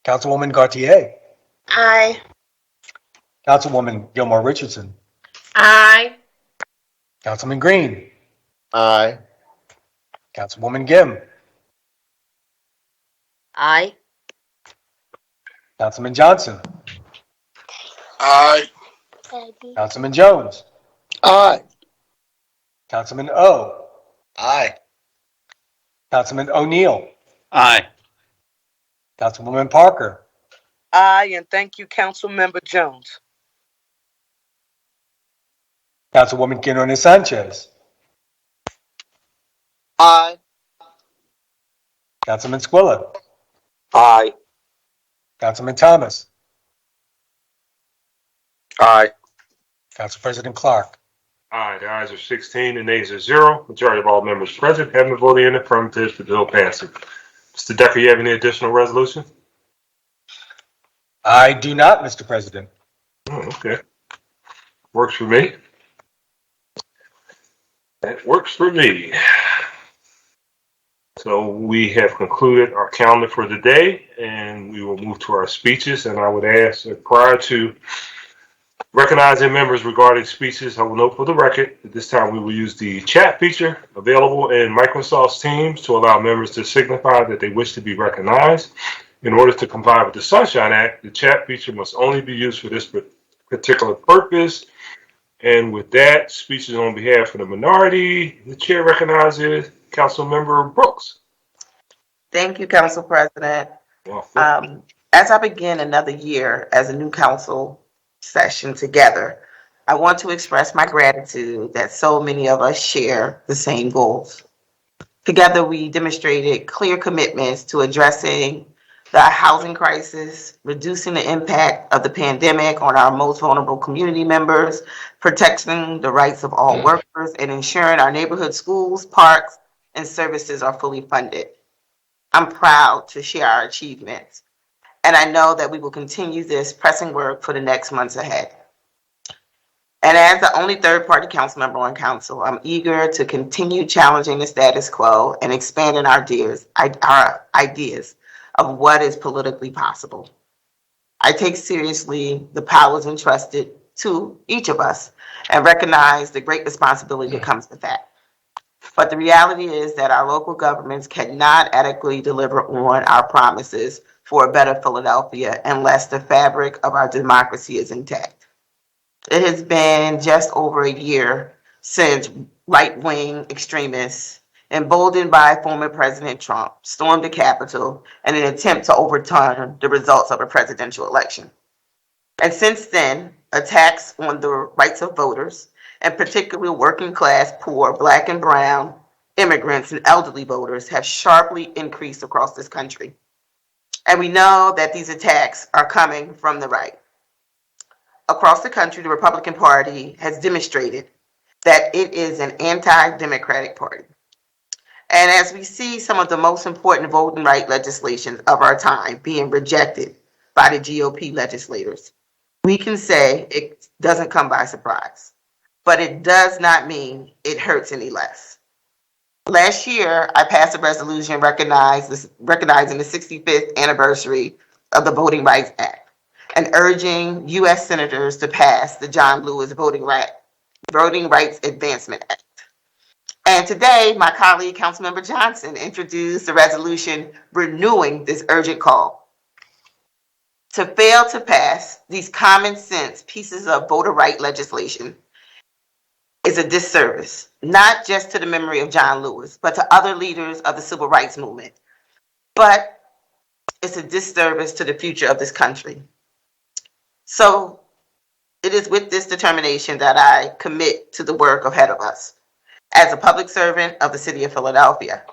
Councilwoman Gautier. Aye. Councilwoman Gilmore Richardson. Aye. Councilman Green. Aye. Councilwoman Gim. Aye. Councilman Johnson. Aye. Councilman Jones. Aye. Councilman O. Aye. Councilman O'Neill. Aye. Councilwoman Parker. Aye, and thank you, Councilmember Jones. Councilwoman Quinones Sanchez. Aye. Councilman Squilla. Aye. Councilman Thomas. Aye. Council President Clark. Aye. The ayes are 16, the nays are 0. Majority of all members present having voted in the affirmative, the bill passes. Mr. Decker, you have any additional resolution? I do not, Mr. President. Oh, okay. Works for me. That works for me. So we have concluded our calendar for the day, and we will move to our speeches. And I would ask, prior to recognizing members regarding speeches, I will note for the record that this time we will use the chat feature available in Microsoft Teams to allow members to signify that they wish to be recognized. In order to comply with the Sunshine Act, the chat feature must only be used for this particular purpose. And with that, speeches on behalf of the minority, the chair recognizes Councilmember Brooks. Thank you, Council President. As I begin another year as a new council session together, I want to express my gratitude that so many of us share the same goals. Together, we demonstrated clear commitments to addressing the housing crisis, reducing the impact of the pandemic on our most vulnerable community members, protecting the rights of all workers, and ensuring our neighborhood schools, parks, and services are fully funded. I'm proud to share our achievements, and I know that we will continue this pressing work for the next months ahead. And as the only third-party council member on council, I'm eager to continue challenging the status quo and expanding our ideas of what is politically possible. I take seriously the powers entrusted to each of us and recognize the great responsibility that comes with that. But the reality is that our local governments cannot adequately deliver on our promises for a better Philadelphia unless the fabric of our democracy is intact. It has been just over a year since right-wing extremists, emboldened by former President Trump, stormed the Capitol in an attempt to overturn the results of a presidential election. And since then, attacks on the rights of voters, and particularly working class, poor, Black and brown, immigrants, and elderly voters have sharply increased across this country. And we know that these attacks are coming from the right. Across the country, the Republican Party has demonstrated that it is an anti-democratic party. And as we see some of the most important voting right legislation of our time being rejected by the GOP legislators, We can say it doesn't come by surprise, but it does not mean it hurts any less. Last year, I passed a resolution recognizing the 65th anniversary of the Voting Rights Act and urging U.S. senators to pass the John Lewis Voting Rights Advancement Act. And today, my colleague, Councilmember Johnson, introduced a resolution renewing this urgent call. To fail to pass these common sense pieces of voter right legislation is a disservice, not just to the memory of John Lewis, but to other leaders of the civil rights movement. But it's a disservice to the future of this country. So it is with this determination that I commit to the work ahead of us as a public servant of the city of Philadelphia.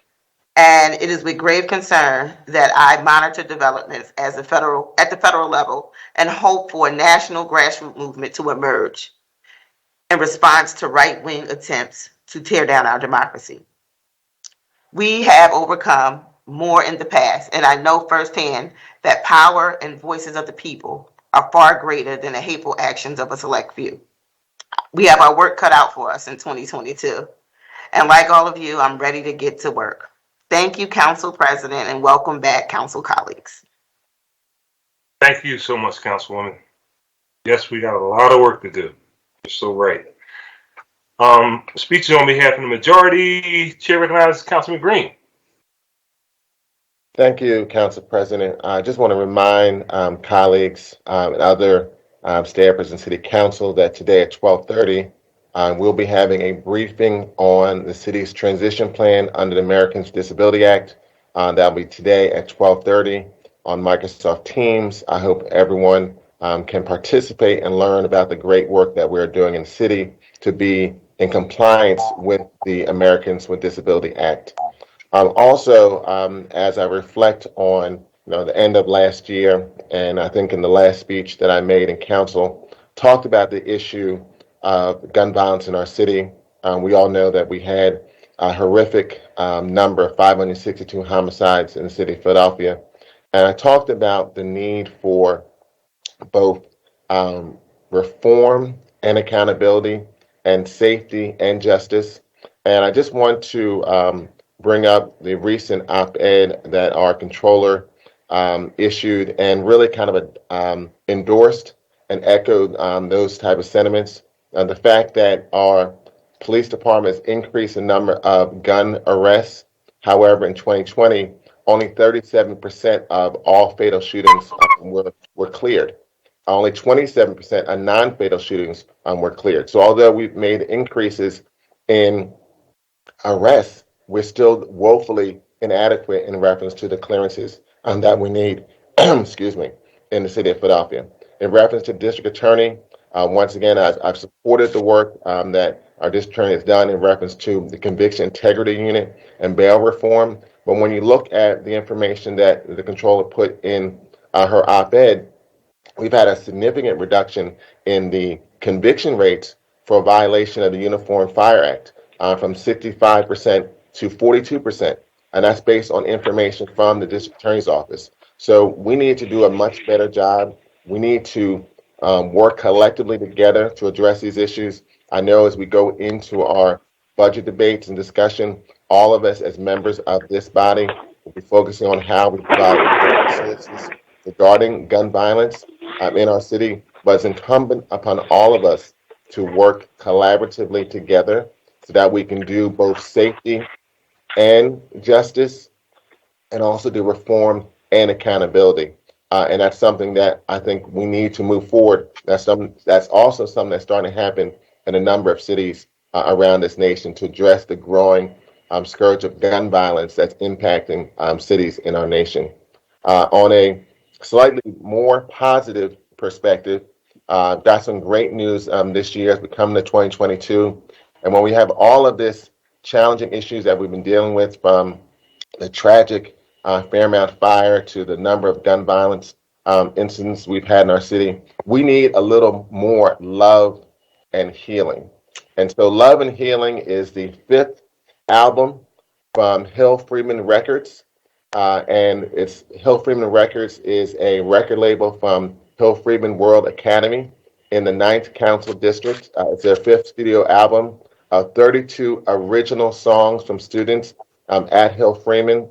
And it is with grave concern that I monitor developments at the federal level and hope for a national grassroots movement to emerge in response to right-wing attempts to tear down our democracy. We have overcome more in the past, and I know firsthand that power and voices of the people are far greater than the hateful actions of a select few. We have our work cut out for us in 2022. And like all of you, I'm ready to get to work. Thank you, Council President, and welcome back, Council colleagues. Thank you so much, Councilwoman. Yes, we got a lot of work to do. You're so right. Speeches on behalf of the majority. Chair recognizes Councilman Green. Thank you, Council President. I just want to remind colleagues and other staffers and City Council that today at 12:30, we'll be having a briefing on the city's transition plan under the Americans with Disability Act. That'll be today at 12:30 on Microsoft Teams. I hope everyone can participate and learn about the great work that we're doing in the city to be in compliance with the Americans with Disability Act. Also, as I reflect on the end of last year, and I think in the last speech that I made in council, talked about the issue of gun violence in our city. We all know that we had a horrific number of 562 homicides in the city of Philadelphia. And I talked about the need for both reform and accountability and safety and justice. And I just want to bring up the recent op-ed that our controller issued and really kind of endorsed and echoed those type of sentiments. The fact that our police department has increased the number of gun arrests. However, in 2020, only 37% of all fatal shootings were cleared. Only 27% of non-fatal shootings were cleared. So although we've made increases in arrests, we're still woefully inadequate in reference to the clearances that we need, excuse me, in the city of Philadelphia. In reference to district attorney, once again, I've supported the work that our district attorney has done in reference to the conviction integrity unit and bail reform. But when you look at the information that the controller put in her op-ed, we've had a significant reduction in the conviction rates for violation of the Uniform Fire Act from 65% to 42%. And that's based on information from the district attorney's office. So we need to do a much better job. We need to work collectively together to address these issues. I know as we go into our budget debates and discussion, all of us as members of this body will be focusing on how we provide resources regarding gun violence in our city, but it's incumbent upon all of us to work collaboratively together so that we can do both safety and justice and also do reform and accountability. And that's something that I think we need to move forward. That's also something that's starting to happen in a number of cities around this nation to address the growing scourge of gun violence that's impacting cities in our nation. On a slightly more positive perspective, got some great news this year as we come to 2022. And when we have all of this challenging issues that we've been dealing with, from the tragic Fairmount fire to the number of gun violence incidents we've had in our city, we need a little more love and healing. And so Love and Healing is the 5th album from Hill Freeman Records. And Hill Freeman Records is a record label from Hill Freeman World Academy in the 9th Council District. It's their 5th studio album, 32 original songs from students at Hill Freeman.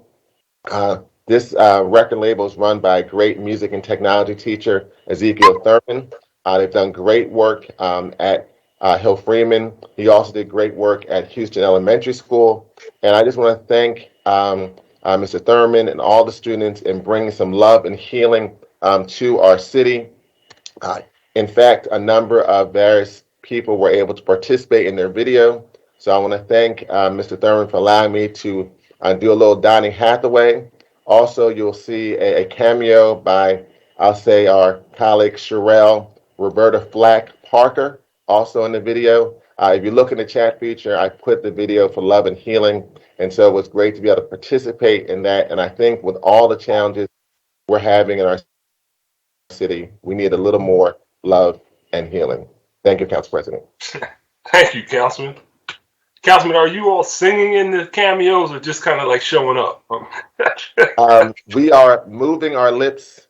This record label is run by a great music and technology teacher, Ezekiel Thurman. They've done great work at Hill Freeman. He also did great work at Houston Elementary School. And I just want to thank Mr. Thurman and all the students in bringing some love and healing to our city. In fact, a number of various people were able to participate in their video. So I want to thank Mr. Thurman for allowing me to do a little Donny Hathaway. Also, you'll see a cameo by, I'll say, our colleague Sherelle Roberta Flack Parker, also in the video. If you look in the chat feature, I put the video for Love and Healing. And so it was great to be able to participate in that. And I think with all the challenges we're having in our city, we need a little more love and healing. Thank you, Council President. Thank you, Councilman. Councilman, are you all singing in the cameos or just kind of like showing up? We are moving our lips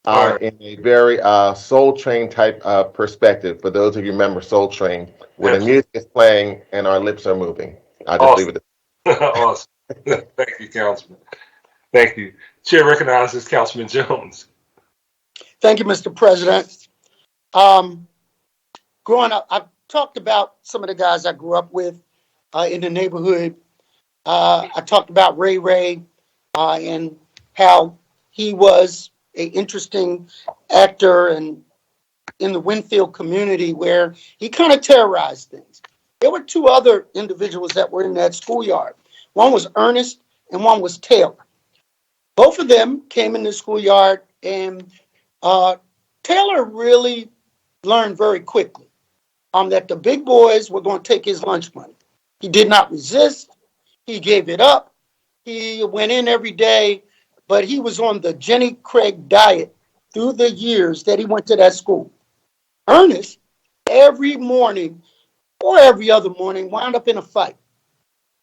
in a very Soul Train type of perspective. For those of you who remember Soul Train, where the music is playing and our lips are moving. I'll just leave it at that. Awesome. Thank you, Councilman. Thank you. Chair recognizes Councilman Jones. Thank you, Mr. President. Growing up, I've talked about some of the guys I grew up with in the neighborhood. I talked about Ray and how he was an interesting actor and in the Winfield community where he kind of terrorized things. There were two other individuals that were in that schoolyard. One was Ernest and one was Taylor. Both of them came in the schoolyard, and Taylor really learned very quickly that the big boys were going to take his lunch money. He did not resist. He gave it up. He went in every day, but he was on the Jenny Craig diet through the years that he went to that school. Ernest, every morning or every other morning, wound up in a fight.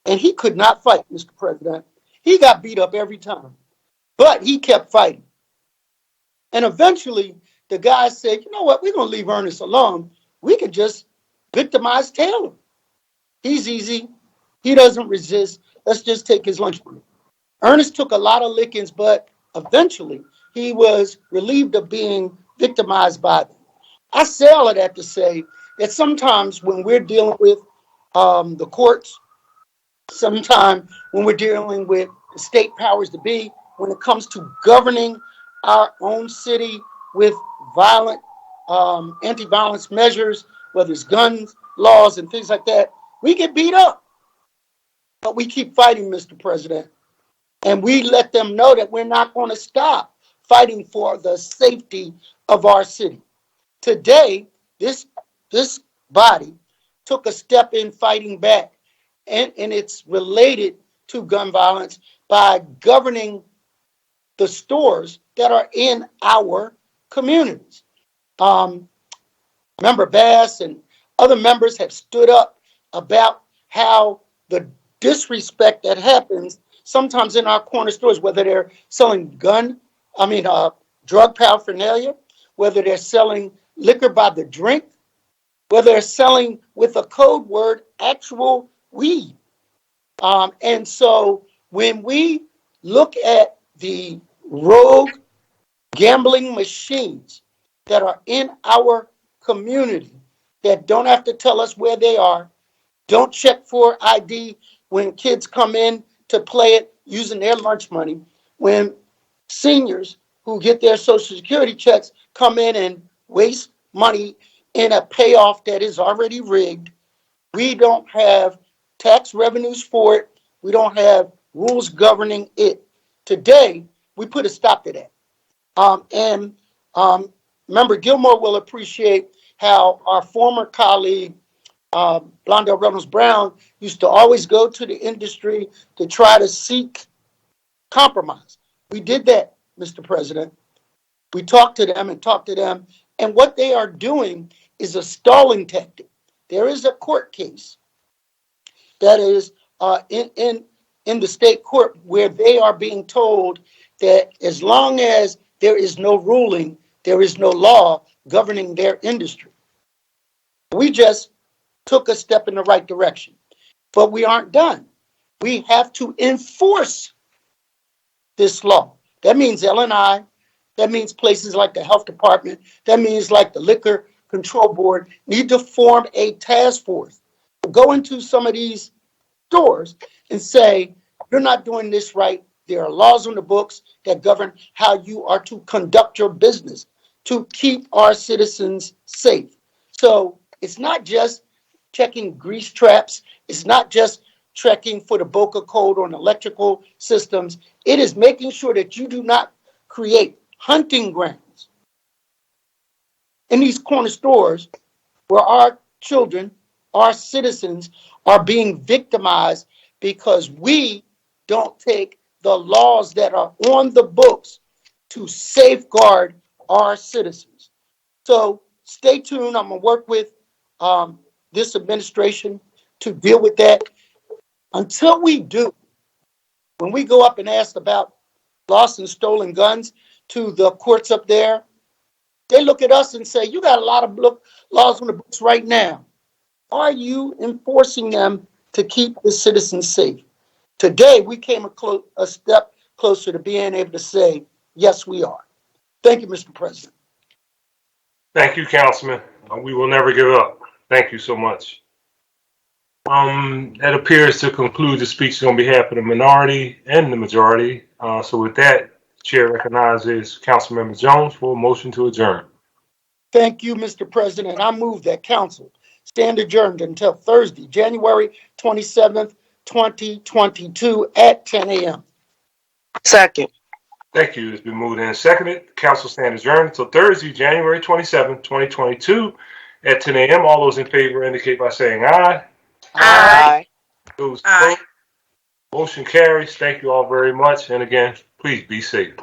And he could not fight, Mr. President. He got beat up every time, but he kept fighting. And eventually, the guy said, you know what, we're going to leave Ernest alone. We could just victimize Taylor. He's easy. He doesn't resist. Let's just take his lunch money. Ernest took a lot of lickings, but eventually he was relieved of being victimized by them. I say all of that to say that sometimes when we're dealing with the courts, sometimes when we're dealing with the state powers to be, when it comes to governing our own city with violent, anti-violence measures, whether it's guns, laws, and things like that, we get beat up. But we keep fighting, Mr. President. And we let them know that we're not going to stop fighting for the safety of our city. Today, this body took a step in fighting back, and it's related to gun violence by governing the stores that are in our communities. Member Bass and other members have stood up about how the disrespect that happens sometimes in our corner stores, whether they're selling drug paraphernalia, whether they're selling liquor by the drink, whether they're selling with a code word, actual weed. And so when we look at the rogue gambling machines that are in our community that don't have to tell us where they are, don't check for ID when kids come in to play it using their lunch money, when seniors who get their Social Security checks come in and waste money in a payoff that is already rigged. We don't have tax revenues for it. We don't have rules governing it. Today, we put a stop to that. Member Gilmore will appreciate how our former colleague, Blondell Reynolds Brown, used to always go to the industry to try to seek compromise. We did that, Mr. President. We talked to them, and what they are doing is a stalling tactic. There is a court case that is in the state court where they are being told that as long as there is no ruling, there is no law governing their industry. We just took a step in the right direction, but we aren't done. We have to enforce this law. That means L&I, that means places like the health department, that means like the liquor control board need to form a task force. Go into some of these stores and say, you're not doing this right. There are laws on the books that govern how you are to conduct your business to keep our citizens safe. So it's not just checking grease traps. It's not just checking for the BOCA code on electrical systems. It is making sure that you do not create hunting grounds in these corner stores where our children, our citizens are being victimized because we don't take the laws that are on the books to safeguard our citizens. So stay tuned. I'm going to work with this administration to deal with that. Until we do, when we go up and ask about lost and stolen guns to the courts up there, they look at us and say, you got a lot of laws on the books right now. Are you enforcing them to keep the citizens safe? Today, we came a step closer to being able to say, yes, we are. Thank you, Mr. President. Thank you, Councilman. We will never give up. Thank you so much. That appears to conclude the speeches on behalf of the minority and the majority. So with that, Chair recognizes Councilmember Jones for a motion to adjourn. Thank you, Mr. President. I move that council stand adjourned until Thursday, January 27th, 2022 at 10 a.m. Second. Thank you. It's been moved and seconded. Council stand adjourned until Thursday, January 27th, 2022 at 10 a.m. All those in favor indicate by saying aye. Aye. Those opposed, motion carries. Thank you all very much. And again, please be safe.